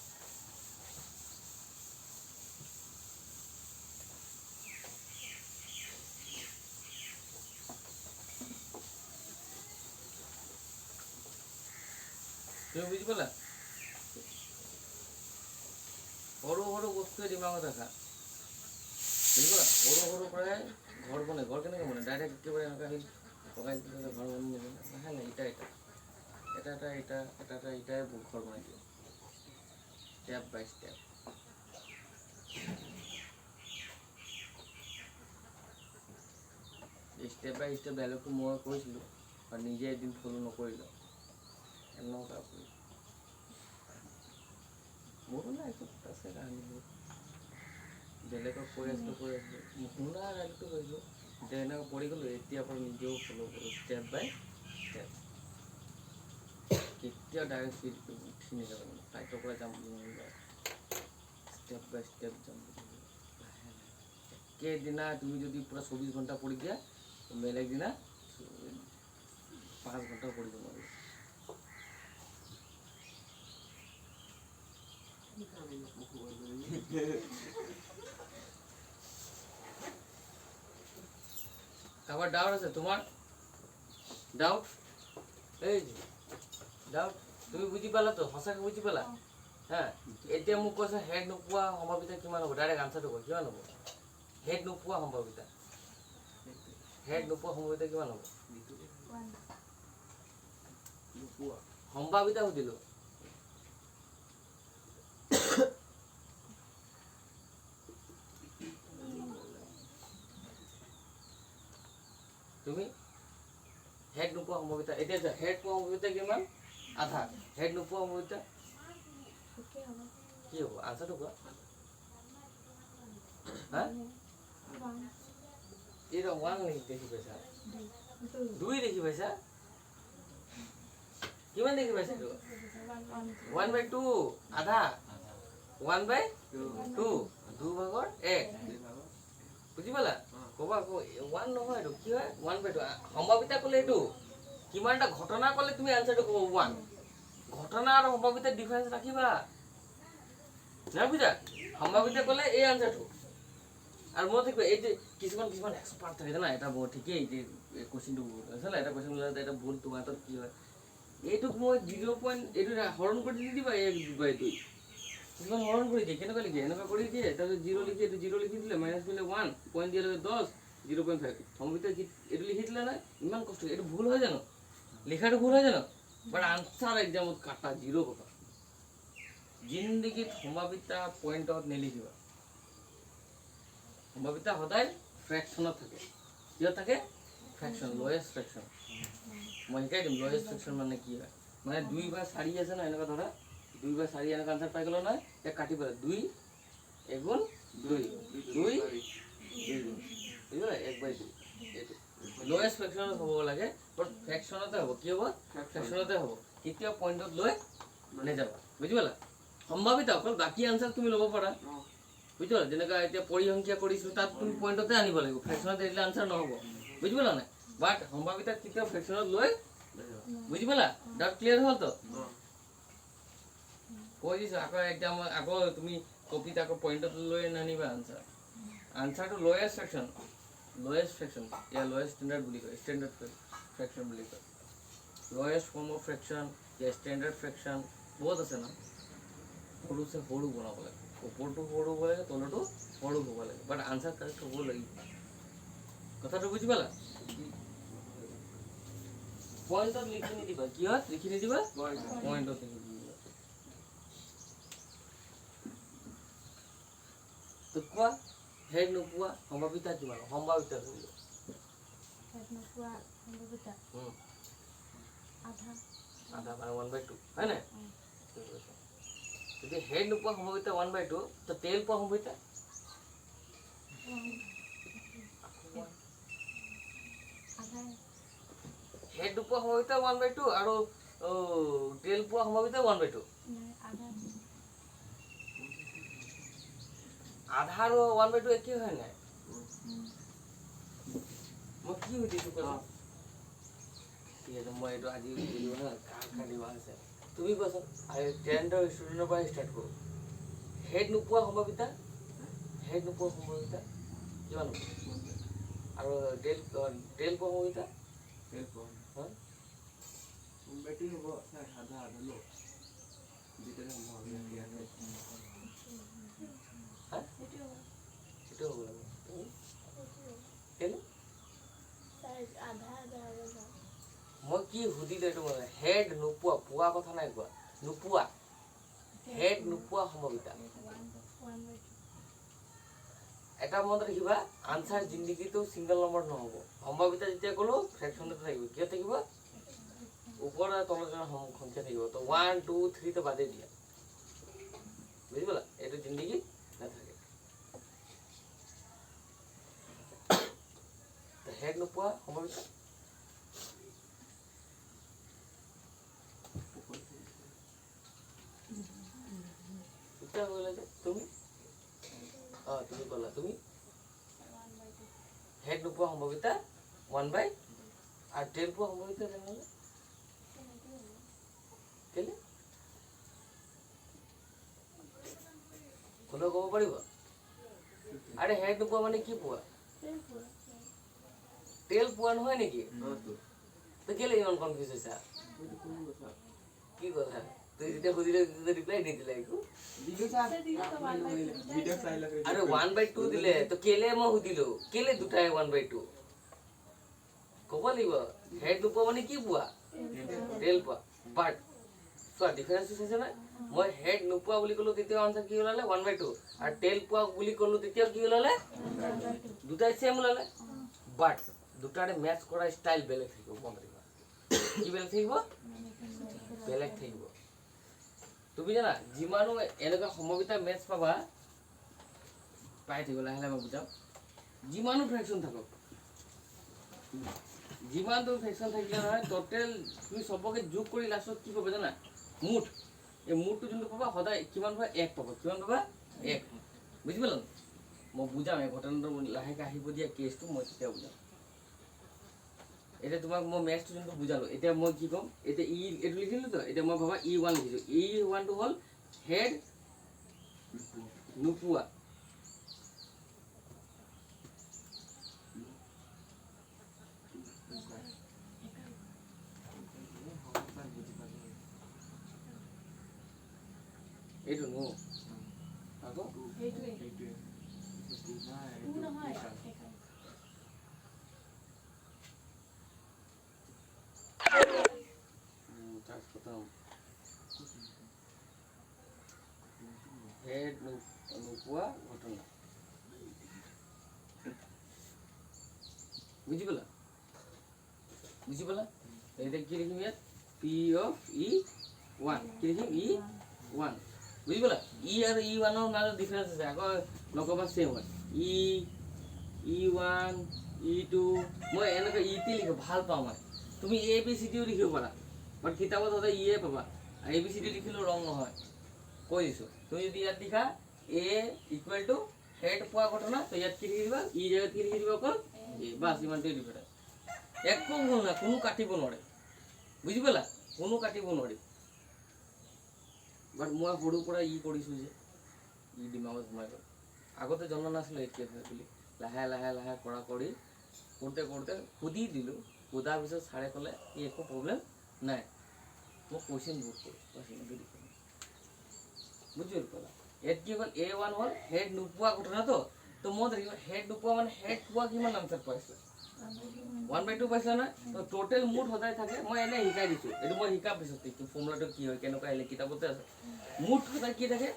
তুমি বুজি পালা সৰু সৰু বস্তুৱে দিমাগত ৰাখা বুজি পালা সৰু পৰাই ঘৰ বনে ঘৰ কেনেকৈ বনে ডাইৰেক্ট একেবাৰে এনেকৈ আহি পকাই দিলে ঘৰ বনাই নিবনে লাহে লাহে এটা ইটাই ঘৰ বনাই দিয়ে ষ্টেপ বাই ষ্টেপ ষ্টেপ বাই ষ্টেপ ডাইলগটো মই কৈছিলোঁ আৰু নিজে এদিন ফ'ল' নকৰিলোঁ এনেকুৱা মোৰো লাইফত আছে কাহিনীবোৰ বেলেগক কৈ আছিলোঁ শুনা ডাইলগটো কৈছিলোঁ এতিয়া এনেকৈ পঢ়ি গ'লোঁ এতিয়াৰ পৰা নিজেও ফ'ল' কৰোঁ ষ্টেপ বাই ষ্টেপ কেতিয়াও ডাইৰেক্ট উঠি নাযাব ফ্লাইটৰ পৰা যাম বুলি মন যায় ষ্টেপ বাই ষ্টেপ যাম বুলি লাহে লাহে একেদিনা তুমি যদি পূৰা 24 ঘণ্টা পঢ়ি দিয়া বেলেগ দিনা 5 ঘণ্টাও পঢ়িব নোৱাৰিবা কাৰোবাৰ ডাউট আছে তোমাৰ ডাউট এই ডাউট তুমি বুজি পালা তো সঁচাকৈ বুজি পালা হা এতিয়া মোক কৈছে হেড নোপোৱা সম্ভাৱিতা কিমান হ'ব ডাইৰেক্ট আনচাৰটো কৈ কিমান হ'ব হেড নোপোৱা সম্ভাৱিতা কিমান হ'ব সম্ভাৱিতা সুধিলোঁ সম্ভাৱিতা এতিয়া হেড পোৱা সম্ভাৱিতা কিমান আধা হেড নোপোৱা সম্ভাৱিতা কি হ'ব আনসাৰটো কোৱা হা এটা 1 দেখি পাইছা 2 দেখি পাইছা কিমান দেখি পাইছা 1/2 আধা 1/2 2 ভাগৰ 1 বুজি পালা কবা 1 নহয় এটো কি হয় 1/2 সম্ভাৱিতা ক'লে এটো কিমানটা ঘটনা ক'লে তুমি আনসাৰটো ক'ব 1 ঘটনা আৰু সম্ভাৱিতা ডিফাৰেন্স ৰাখিবা না বুজা সম্ভাৱিতা ক'লে এই আনসাৰটো আৰু মই ঠিক এই যে কিছুমান এক্সপার্ট থাকে না এটা বহুত ঠিকই যে কোশ্চেনটো আছে না এটা কোশ্চেন লাগে এটা ভুল তোমাৰ তাত কি হয় এইটো মই 0 পইণ্ট এইটো হৰণ কৰি দি দিবা 1/2 কিছুমান হৰণ কৰি দিয়ে কেনেকৈ লিখে এনেকুৱা কৰি দিয়ে তাৰপিছত 0 লিখি এইটো 0 লিখি দিলে মাইনাস কৰিলে 1 পইণ্ট দিলে 10 0.5 সম্ভাৱিতা এইটো লিখি দিলে না ইমান কষ্ট এইটো ভুল হয় জানো লেখাটো ভুল হয় জানো বাট আনসাৰ এক্সামত কাটা 0 পাবা জিন্দগীত সম্ভাৱিতা পইণ্টত নেলিখিবা সম্ভাৱিতা সদায় ফ্ৰেকশনত থাকে কিয় থাকে ফ্ৰেকশন লোয়েষ্ট ফ্ৰেকশন মই শিকাই দিম লোয়েষ্ট ফ্ৰেকশন মানে কি হয় মানে 2 বা 4 আছে না এনেকা ধৰা 2 বা 4 এনেকা আনসাৰ পাই গ'ল না এক কাটি পেলাই 2 এগুণ 2 2 বুঝলা 1/2 এইটো লোয়েষ্ট ফ্ৰেকশনত হ'ব লাগে বাট ফ্ৰেকশনতে হ'ব কি হ'ব ফ্ৰেকশনতে হ'ব কেতিয়া পইণ্টত লৈ নেযাবা বুজি পালা সম্ভাৱিতা অকল বাকি আনসাৰ তুমি ল'ব পাৰা বুঝি পালা যেনেকা এতিয়া পৰিসংখ্যা কৰিছো তাত তুমি পইণ্টতে আনিব লাগিব ফ্ৰেকশনত দিলে আনসাৰ নহ'ব বুজি পালা না বাট সম্ভাৱিতা কেতিয়া ফ্ৰেকশনত লৈ বুজি পালা ডাউট ক্লিয়াৰ হ'ল তো কৈ দিছো আকৌ একদম আকৌ তুমি কপিত আকৌ পইণ্টত লৈ নানিবা আনসাৰটো লোয়েষ্ট ফ্ৰেকশন ইয়া লোয়েষ্ট স্ট্যান্ডাৰ্ড বুলি কয় স্ট্যান্ডাৰ্ড ফ্ৰেকশন বুলি কয় লোয়েষ্ট ফৰ্ম অফ ফ্ৰেকশন ইয়া স্ট্যান্ডাৰ্ড ফ্ৰেকশন বহুত আছে না সৰুছে সৰু বনাব লাগে ওপৰটো সৰু হ'ব লাগে তলটো সৰু হ'ব লাগে বাট আনসাৰ কাৰেক্ট হ'ব লাগিব কথাটো বুজি পালা পইণ্টত লিখি নিদিবা কিহত লিখি নিদিবা পইণ্টত লিখি দিবা তো কোৱা হেড নোপোৱা সম্ভাৱিতা কিমান সম্ভাৱিতা ধৰিব আধা মানে 1/2 হয় নাই যদি হেড নোপোৱা সম্ভাৱিতা 1/2 তো টেইল পোৱা সম্ভাৱিতা হেড নোপোৱা সম্ভাৱিতা 1/2 আৰু টেইল পোৱা সম্ভাৱিতা 1/2 আধা আৰু 1/2 একে হয় নাই মই কি সুধিছো কোৱা ঠিক আছে মই এইটো আজি বুজিব না কালিব আছে তুমি কোৱাচোন আৰু 10ৰ ষ্টুডেণ্টৰ পৰা ষ্টাৰ্ট কৰোঁ হেড নোপোৱা সম্ভাৱিতা কিমান আৰু টেইল পোৱা সম্ভাৱিতা হয় বেটি হ'ব আধা লো যেটা সম্ভাৱনা দিয়া আছে হা সেইটো হ'ব লাগে কেলে মই কি সুধিলো এইটো মানে হেড নোপোৱা পোৱা কথা নাই কোৱা নোপোৱা হেড নোপোৱা সম্ভাৱিতা এটা মনত ৰাখিবা আনসাৰ জিন্দগীটো সিঙ্গল নম্বৰ নহ'ব সম্ভাৱিতা যেতিয়া ক'লো ফ্ৰেকশনতে থাকিব কিয় থাকিব ওপৰ আৰু তলৰ সংখ্যা থাকিব তো 1 2 3 তো বাদে দিয়া বুজি পালা এইটো জিন্দগী নাথাকে তো হেড নোপোৱা সম্ভাৱিতা তুমি তুমি ক'লা তুমি হেড নোপোৱা সম্ভাৱিতা 1/2 আৰু টেইল পোৱা সম্ভাৱিতা তেনেহ'লে কেলে কোনে ক'ব পাৰিব আৰে হেড নোপোৱা মানে কি পোৱা টেইল পোৱা নহয় নেকি তো কেলে ইমান কনফিউজ হৈছা কি কথা তুই যেতিয়া সুধিলে ৰিপ্লাই নিদিলে একো আরে 1/2 দিলে তো কেলে মই সুধিলো কেলে দুটাই 1/2 ক'ব লাগিব হেড নোপোৱা মানে কি পোৱা টেইল পোৱা বাট চোৱা ডিফাৰেন্স আছে না মই হেড নোপোৱা বুলি ক'লো তেতিয়া আনসাৰ কি ওলালে 1/2 আৰু টেইল পোৱা বুলি ক'লো তেতিয়া কি ওলালে দুটাই সেম ওলালে বাট দুটাৰে মেচ কৰা ষ্টাইল বেলেগ থাকিব মনত ৰাখিবা কি বেলেগ থাকিব বেলেগ থাকিব তুমি জানা যিমানো এনেকুৱা সমবিতা মেথছ পাবা পাই থাকিব লাহে লাহে মই বুজাম যিমানো ফ্ৰেকশ্যন থাকক যিমানটো ফ্ৰেকশ্যন থাকিলে নহয় টোটেল তুমি সবকে যোগ কৰি লাষ্টত কি পাবা জানা মুঠ এই মুঠটো যোনটো পাবা সদায় কিমান পাবা 1 পাবা কিমান পাবা 1 বুজি পালা মই বুজাম এই ঘটনাটো লাহেকৈ আহিব দিয়া কেছটো মই তেতিয়া বুজাম এতিয়া তোমাক মই মেথছটো যোনটো বুজালো এতিয়া মই কি ক'ম এতিয়া ই এইটো লিখিলোঁ তো এতিয়া মই ভাবা E1 লিখিছোঁ E1টো হ'ল হেড নোপোৱা এইটো নো আকৌ হেড নোপোৱা ঘটনা বুজি পালা এতিয়া কি লিখিম ইয়াত পি অফ E1 কি লিখিম E1 বুজি পালা ই আৰু E1ৰ মাজত ডিফাৰেঞ্চ আছে আকৌ নকবা সেম হয় E1 E2 মই এনেকৈ ইটি লিখো ভাল পাওঁ মই তুমি ABCDও লিখিব পাৰা বাট কিতাপত সদায় ইয়ে পাবা ABCD লিখিলেও ৰং নহয় কৈ দিছোঁ তুমি যদি ইয়াত লিখা A ইকুৱেল টু হেড পোৱা ঘটনা তো ইয়াত কি লিখি দিবা ই জেগাত কি লিখি দিবা অকল বাছ ইমানটোৱে ডিফাৰেঞ্চ একো ভুল নাই কোনো কাটিব নোৱাৰে বুজি পালা কোনো কাটিব নোৱাৰি বাট মই সৰুৰ পৰা ই কৰিছোঁ যে ই দিমাগত সোমাই গ'ল আগতে জনা নাছিলোঁ এতিয়া বুলি লাহে লাহে লাহে কৰা কৰি কৰোঁতে সুধি দিলোঁ সোধাৰ পিছত ছাৰে ক'লে ই একো প্ৰব্লেম নাই মই কুৱেশ্যন বহুত কৰোঁ বুজি পালা ইয়াত কি হ'ল A1 হ'ল হেড নোপোৱা ঘটনাটো তো মই দেখিব হেড নোপোৱা মানে হেড পোৱা কিমান আনচাৰ পাইছিলে 1/2 পাইছিলা না তো টোটেল মুঠ সদায় থাকে মই এনে শিকাই দিছোঁ এইটো মই শিকাৰ পিছত ফৰ্মুলাটো কি হয় কেনেকুৱা আহিলে কিতাপতে আছে মুঠ সদায় কি থাকে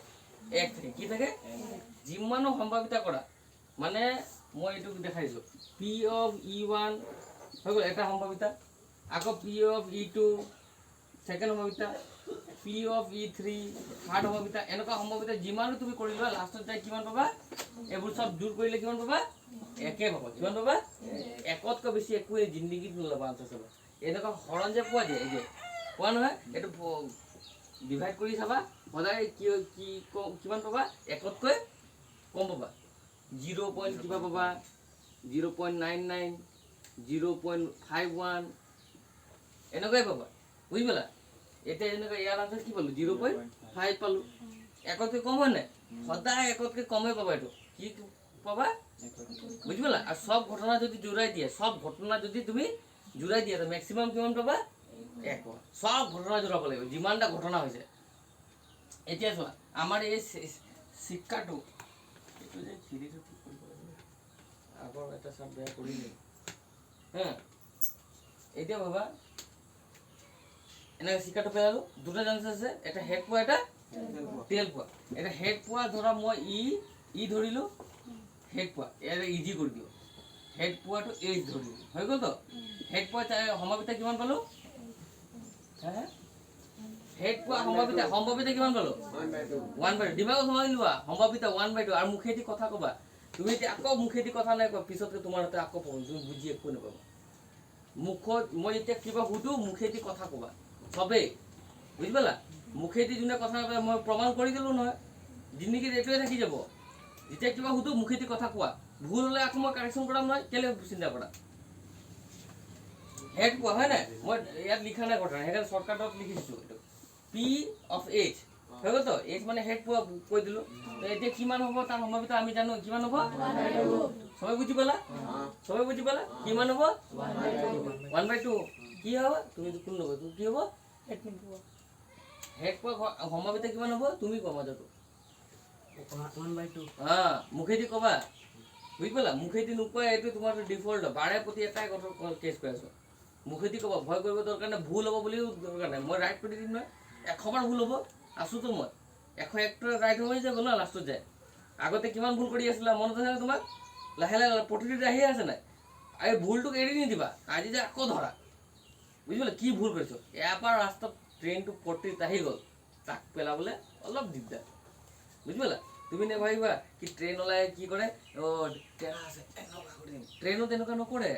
1 থাকে কি থাকে যিমানো সম্ভাৱিতা কৰা মানে মই এইটো দেখাই দিছোঁ পি অফ E1 হৈ গ'ল এটা সম্ভাৱিতা আকৌ পি অফ E2 সেকেন্ড সম্ভাৱিতা পি অফ E3 থাৰ্ড সম্ভাৱিতা এনেকুৱা সম্ভাৱিতা যিমানো তুমি কৰি লোৱা লাষ্টত যাই কিমান পাবা এইবোৰ চব দূৰ কৰিলে কিমান পাবা একে পাবা কিমান পাবা একতকৈ বেছি একোৱে জিন্দগীত নল'বা আনচাৰ চাবা এনেকুৱা হৰণ যে পোৱা যায় এই যে পোৱা নহয় এইটো ডিভাইড কৰি চাবা সদায় কিমান পাবা একতকৈ কম পাবা 0. কিবা পাবা 0.99 0.51 এনেকুৱাই পাবা বুজি পালা এতিয়া এনেকুৱা ইয়াৰ আনচাৰ কি পালোঁ 0.5 পালোঁ একতকৈ কম হয় নাই সদায় একতকৈ কমেই পাবা এইটো কি পাবা বুজি পালা আৰু সব ঘটনা যদি জোৰাই দিয়ে সব ঘটনা যদি তুমি জোৰাই দিয়া মেক্সিমাম কিমান পাবা 1 পাবা সব ঘটনা জোৰাব লাগিব যিমানটা ঘটনা হৈছে এতিয়া চোৱা আমাৰ এই শিক্ষাটো এইটো যে খিৰিটো ঠিক কৰিব লাগিব আগৰ এটা চাপ বেয়া কৰিলে হা এতিয়া বাবা এনেকৈ শিক্ষাটো পেলালোঁ দুটা চান্স আছে এটা হেড পোৱা এটা টেল পোৱা এটা হেড পোৱা ধৰা মই ই ধৰিলোঁ হেড পোৱা এটা ইজি কৰি দিওঁ হেড পোৱাটো এইচ ধৰিলোঁ হৈ গ'ল তো হেড পোৱা সম্ভাৱিতা কিমান পালোঁ হেড পোৱা সম্ভাৱিতা কিমান পালোঁ 1/2 দিমাগত সোমাই লোৱা সম্ভাৱিতা 1/2 আৰু মুখেদি কথা ক'বা তুমি এতিয়া আকৌ মুখেদি কথা নাই কোৱা পিছতকে তোমাৰ হাতে আকৌ পাব তুমি বুজি একো নাপাবা মুখত মই এতিয়া কিবা সুধো মুখেদি কথা ক'বা সবেই বুজি পালা মুখেদি যোনে কথা নাপায় মই প্ৰমাণ কৰি দিলোঁ নহয় জিন্দগীত এইটোৱে থাকি যাব যেতিয়া কিবা সুধো মুখেদি কথা কোৱা ভুল হ'লে আকৌ মই কাৰেকশ্যন কৰাম নহয় কেলৈ চিন্তা কৰা হেড কোৱা হয় নাই মই ইয়াত লিখা নাই ঘটনা সেইকাৰণে শ্বৰ্টকাটত লিখি দিছোঁ এইটো পি অফ এইচ হৈ গ'ল তো এইচ মানে হেড পোৱা কৈ দিলোঁ তো এতিয়া কিমান হ'ব তাৰ সম্ভাৱিতা আমি জানো কিমান হ'ব সবাই বুজি পালা কিমান হ'ব 1/2 কি হ'ব তুমি কোন ল'ব তুমি কি হ'ব হেড পোৱা সম্ভাৱিতা কিমান হ'ব তুমি কোৱা মাজতো 1/2 মুখেদি ক'বা বুজি পালা মুখেদি নোকোৱা এইটো তোমাৰ ডিফল্ট বাৰে প্ৰতি এটাই কথা কেছ কৰি আছোঁ মুখেদি ক'বা ভয় কৰিব দৰকাৰ নাই ভুল হ'ব বুলিও দৰকাৰ নাই মই ৰাইট কৰি দিম নহয় 100বাৰ ভুল হ'ব আছোতো মই 101টা ৰাইট হৈ যাব ন লাষ্টত যায় আগতে কিমান ভুল কৰি আছিলা মনত আছে তোমাক লাহে লাহে প্ৰতিটো আহি আছে নাই এই ভুলটোক এৰি নিদিবা আজি যে আকৌ ধৰা বুঝিলে কি ভুল কৰিছ এবাৰ ৰাস্তাত ট্ৰেইনটো পট্টিত আহি গ'ল তাক পেলাবলৈ অলপ দিগদাৰ বুঝিলা তুমি নেভাবিবা কি ট্ৰেইন ওলাই কি কৰে টেৰা আছে এনেকুৱা কৰি দিম ট্ৰেইনো তেনেকুৱা নকৰে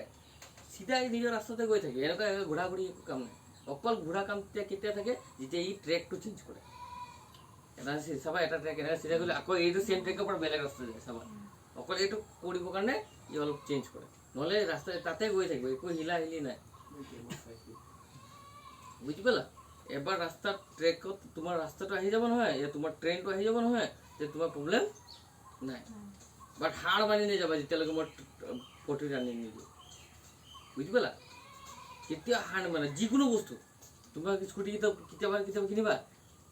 চিধাই নিজৰ ৰাস্তাতে গৈ থাকে এনেকুৱা ঘূৰা ঘূৰি একো কাম নাই অকল ঘূৰা কাম কেতিয়া থাকে যেতিয়া ই ট্ৰেকটো চেঞ্জ কৰে এটা চাবা এটা ট্ৰেক এনেকৈ চিধা কৰিলে আকৌ এইটো চেম ট্ৰেকৰ পৰা বেলেগ ৰাস্তা যায় চাবা অকল এইটো কৰিবৰ কাৰণে ই অলপ চেঞ্জ কৰে নহ'লে ৰাস্তা তাতে গৈ থাকিব একো হিলা হিলি নাই বুজি পালা এবাৰ ৰাস্তাত ট্ৰেকত তোমাৰ ৰাস্তাটো আহি যাব নহয় তোমাৰ ট্ৰেইনটো আহি যাব নহয় তে তোমাৰ প্ৰব্লেম নাই বাট হাৰ মানি নাযাবা যেতিয়ালৈকে মই পট্টি টানি নিদিওঁ বুজি পালা কেতিয়া হাৰ মানে যিকোনো বস্তু তোমাৰ স্কুটি কেতিয়াবা কিনিবা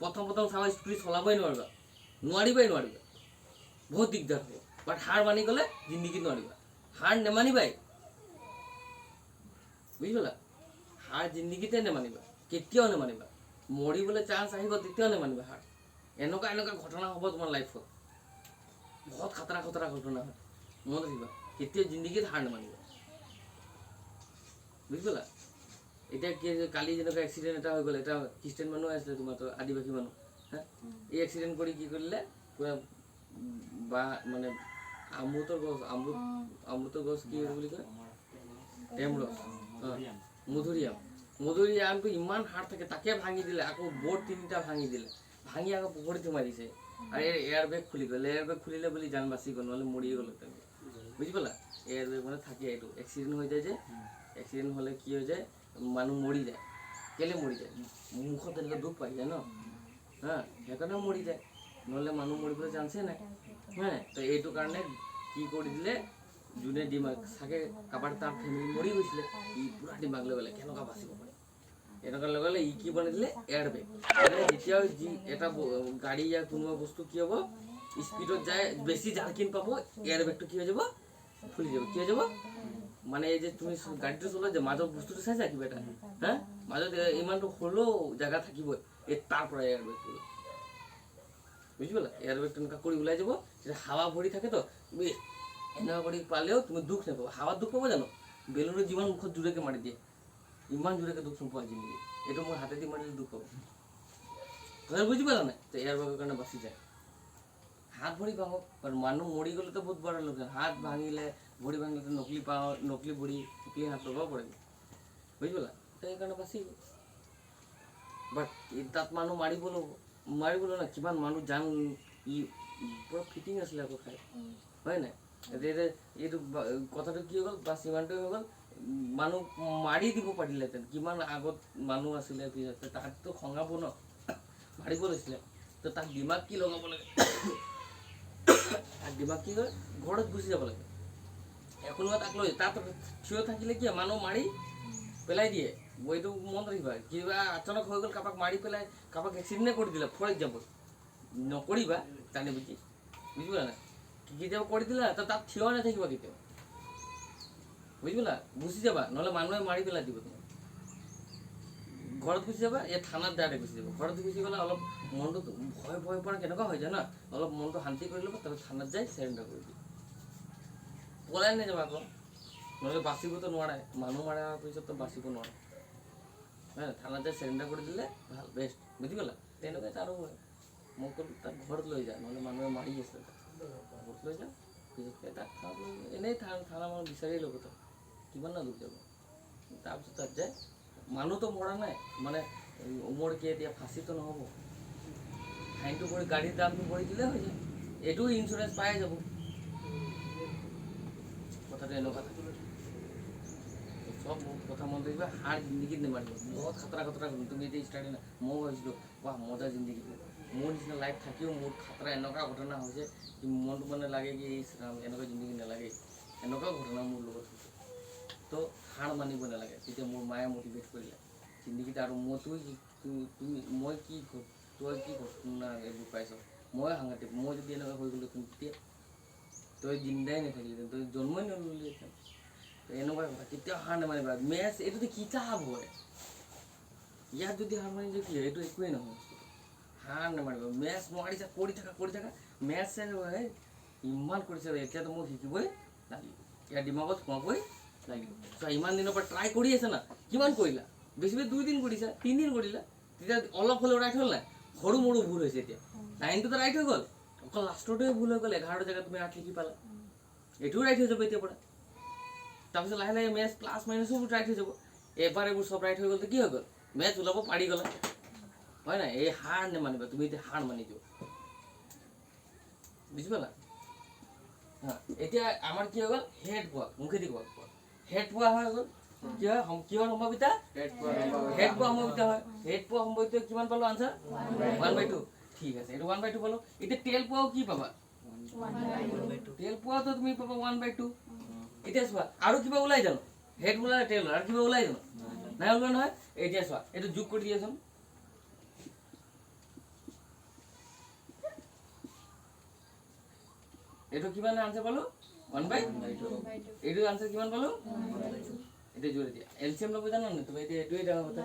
প্ৰথম চাবা স্কুটি চলাবই নোৱাৰিবা বহুত দিগদাৰ হ'ব বাট হাৰ মানি গ'লে জিন্দগীত নোৱাৰিবা হাৰ নেমানিবাই বুজি পালা হাৰ জিন্দগীতে নেমানিবা কেতিয়াও নেমানিবা মৰিবলৈ চান্স আহিব তেতিয়াও নেমানিবা হাৰ এনেকুৱা ঘটনা হ'ব তোমাৰ লাইফত বহুত খাতৰা ঘটনা হয় মনত ৰাখিবা কেতিয়াও জিন্দগীত হাৰ নেমানিবা বুজি পালা এতিয়া কি কালি যেনেকুৱা এক্সিডেণ্ট এটা হৈ গ'ল এটা খ্ৰীষ্টান মানুহ আছিলে তোমাৰ আদিবাসী মানুহ হা এই এক্সিডেণ্ট কৰি কি কৰিলে পুৰা বা মানে অমৃতৰ গছ কি বুলি কয় টেমৰছ মধুৰিআমটো ইমান হাড় থাকে তাকে ভাঙি দিলে আকৌ বোৰ্ড 3টা ভাঙি দিলে ভাঙি আকৌ পুখুৰীত সোমাই দিছে আৰু এয়াৰ বেগ খুলি গ'ল এয়াৰ বেগ খুলিলে বুলি জান বাচি গ'ল নহ'লে মৰিয়ে গ'ল বুজি পালা এয়াৰ বেগ মানে থাকে এইটো এক্সিডেণ্ট হৈ যায় যে এক্সিডেণ্ট হ'লে কি হৈ যায় মানুহ মৰি যায় কেলে মৰি যায় মুখত তেনেকৈ দুখ পাই যায় ন হা সেইকাৰণে মৰি যায় নহ'লে মানুহ মৰিবলৈ চান্সেই নাই হয় তো এইটো কাৰণে কি কৰি দিলে যোনে দিমাগ চাগে কাৰোবাৰ তাৰ ফেমিলি মৰি গৈছিলে ই পুৰা দিমাগ লৈ গ'লে কেনেকুৱা বাচিব পাৰে এনেকুৱা লগালে ই কি বনাই দিলে এয়াৰ বেগ যেতিয়াও যি এটা গাড়ী या কোনোবা বস্তু কি হ'ব স্পীডত যায় বেছি জাৰ্কিন পাব এয়াৰ বেগটো কি হৈ যাব খুলি যাব কি হৈ যাব মানে এই যে তুমি গাড়ীটো চলোৱা যে মাজৰ বস্তুটো চাইছা কিবা এটা হা মাজত ইমানটো সৰু জেগা থাকিবই এই তাৰ পৰা এয়াৰ বেগ বুজি পালা এয়াৰ বেগটো এনেকুৱা কৰি ওলাই যাব যেতিয়া হাৱা ভৰি থাকে তো তুমি এনেকুৱা কৰি পালেও তুমি দুখ নাপাবা হাৱাত দুখ পাবা জানো বেলুনৰ যিমান মুখত জোৰেকৈ মাৰি দিয়ে ইমান জোৰেকৈ দুখ নোপোৱা জিন্দগী এইটো মোৰ হাতেদি মাৰিলে দুখ পাব তই বুজি পালা নাই তো এয়াৰ বেগৰ কাৰণে বাচি যায় হাত ভৰি ভাঙক আৰু মানুহ মৰি গ'লেতো বহুত বড় লোকচান হাত ভাঙিলে ভৰি ভাঙিলে নকলি ভৰি নকলি হাত ল'ব পাৰে বুজি পালা তো সেইকাৰণে বাচি গ'ল বাট তাত মানুহ মাৰিবলৈ না কিমান মানুহ জান ই পুৰা ফিটিং আছিলে আকৌ খাই হয় নাই এইটো কথাটো কি হৈ গ'ল বাছ ইমানটোৱে হৈ গ'ল মানুহ মাৰি দিব পাৰিলেহেঁতেন কিমান আগত মানুহ আছিলে তাকতো খঙাব ন মাৰিব লৈছিলে তো তাক দিমাগ কি লগাব লাগে তাক দিমাগ কি হয় ঘৰত গুচি যাব লাগে কোনোবা তাক লৈ তাত থিয় থাকিলে কি মানুহ মাৰি পেলাই দিয়ে এইটো মনত ৰাখিবা কিবা আচানক হৈ গ'ল কাৰোবাক মাৰি পেলাই কাৰোবাক এক্সিডেণ্টে কৰি দিলে ফৰ এক্সাম্পল নকৰিবা জানি বুজি বুজিবা নাই কেতিয়াবা কৰি দিলা তো তাত থিয় নাথাকিবা কেতিয়াও বুজিলা গুচি যাবা নহ'লে মানুহে মাৰি পেলাই দিব তোমাক ঘৰত গুচি যাবা এই থানাত ডাইৰেক্ট গুচি যাব ঘৰত গুচি গ'লে অলপ মনটো ভয় পৰা কেনেকুৱা হৈ যায় না অলপ মনটো শান্তি কৰি ল'ব তাৰপিছত থানাত যাই চেৰেণ্ডাৰ কৰি দিব পলাই নাযাবা আকৌ নহ'লে বাচিবতো নোৱাৰে মানুহ মাৰাৰ পিছততো বাচিব নোৱাৰে হয় থানাত যাই চেৰেণ্ডাৰ কৰি দিলে ভাল বেষ্ট বুজি পালা তেনেকুৱাই তাৰো হয় মই ক'লোঁ তাক ঘৰত লৈ যা নহ'লে মানুহে মাৰি আছে ঘৰত লৈ যা পিছতকৈ তাক এনেই থানা মানুহ বিচাৰিয়ে ল'ব তাক কিমান না দুখ যাব তাৰপিছত তাত যায় মানুহতো মৰা নাই মানে উমৰ কি এতিয়া ফাঁচিটো নহ'ব ফাইনটো কৰি গাড়ীৰ দামটো কৰি দিলে হৈ যায় এইটো ইঞ্চুৰেঞ্চ পাই যাব কথাটো এনেকুৱা থাকে সব কথা মন ৰাখিবা হাৰ জিন্দগীত নেমাৰিব বহুত খাতৰা তুমি এতিয়া ষ্টাৰ্ট না মই ভাবিছিলোঁ বাহ মজা জিন্দগী মোৰ নিচিনা লাইফ থাকিও মোৰ খাতৰা এনেকুৱা ঘটনা হৈছে কি মনটো মানে লাগে কি এনেকুৱা জিন্দগী নালাগে এনেকুৱা ঘটনা মোৰ লগত হৈছে তো হাৰ মানিব নালাগে তেতিয়া মোৰ মায়ে মটিভেট কৰিলে জিন্দগীত আৰু মই কি তই কি ঘটনা এইবোৰ পাইছ মই সাংঘাতিক মই যদি এনেকুৱা হৈ গ'লোহেঁতেন তেতিয়া তই জিন্দাই নাথাকিলেহেঁতেন তই জন্মই নল'লিহেঁতেন তো এনেকুৱা কথা কেতিয়াও হাৰ নামানিবা মেচ এইটোতো কিতাপ হয় ইয়াত যদি হাৰ মানি যায় কি হয় এইটো একোৱেই নহয় হাৰ নামানিবা মেচ মাৰিছা কৰি থাকা মেচ হয় ইমান কৰিছে এতিয়াতো মোক শিকিবই লাগিব ইয়াৰ দিমাগত সোমাবই লাগিব চ' ইমান দিনৰ পৰা ট্ৰাই কৰি আছে না কিমান কৰিলা বেছি 2 দিন কৰিছা 3 দিন কৰিলা তেতিয়া অলপ হ'লেও ৰাইট হ'ল নাই সৰু মৰু ভুল হৈছে এতিয়া 9 টো ৰাইট হৈ গ'ল অকল লাষ্টতে ভুল হৈ গ'ল 11 জেগাত তুমি 8 লিখি পালা এটোও ৰাইট হৈ যাব এতিয়া পৰা তাৰপিছত লাহে লাহে মেথ প্লাছ মাইনাসও ৰাইট হৈ যাব এবাৰ এইবোৰ সব ৰাইট হৈ গ'ল কি হৈ গ'ল মেথ ওলাব পাৰি গ'লা হয় না এই হার নেমানিবা তুমি এতিয়া হার মানি দিও বুঝি পালা হ্যাঁ এতিয়া আমার কি হৈ গ'ল হেড পোৱা মুখেদি কোৱা হেড পোৱা হৈ গ'ল কি হয় কিহৰ সম্ভাৱিতা হেড পোৱা সম্ভাৱিতা হয় হেড পোৱা সম্ভাৱিতা কিমান পালো আনসাৰ 1/2 ঠিক আছে এটা 1/2 পালো এতিয়া টেল পোৱাও কি পাবা 1/2 টেল পোৱা তো তুমি পাবা 1/2 এতিয়া চোৱা আৰু কিবা ওলাই জানো হেড ওলাই টেল আৰু কিবা ওলাই জানো নাই ওলোৱা নহয় এতিয়া চোৱা এটো যোগ কৰি দিয়াচোন এটো কিমান আনসাৰ পালো 1/2 এটো আনসাৰ কিমান পালো এটা জোরে দিয়া এলসিএম লব জানো না তুমি এটা এটোই দেওয়া কথা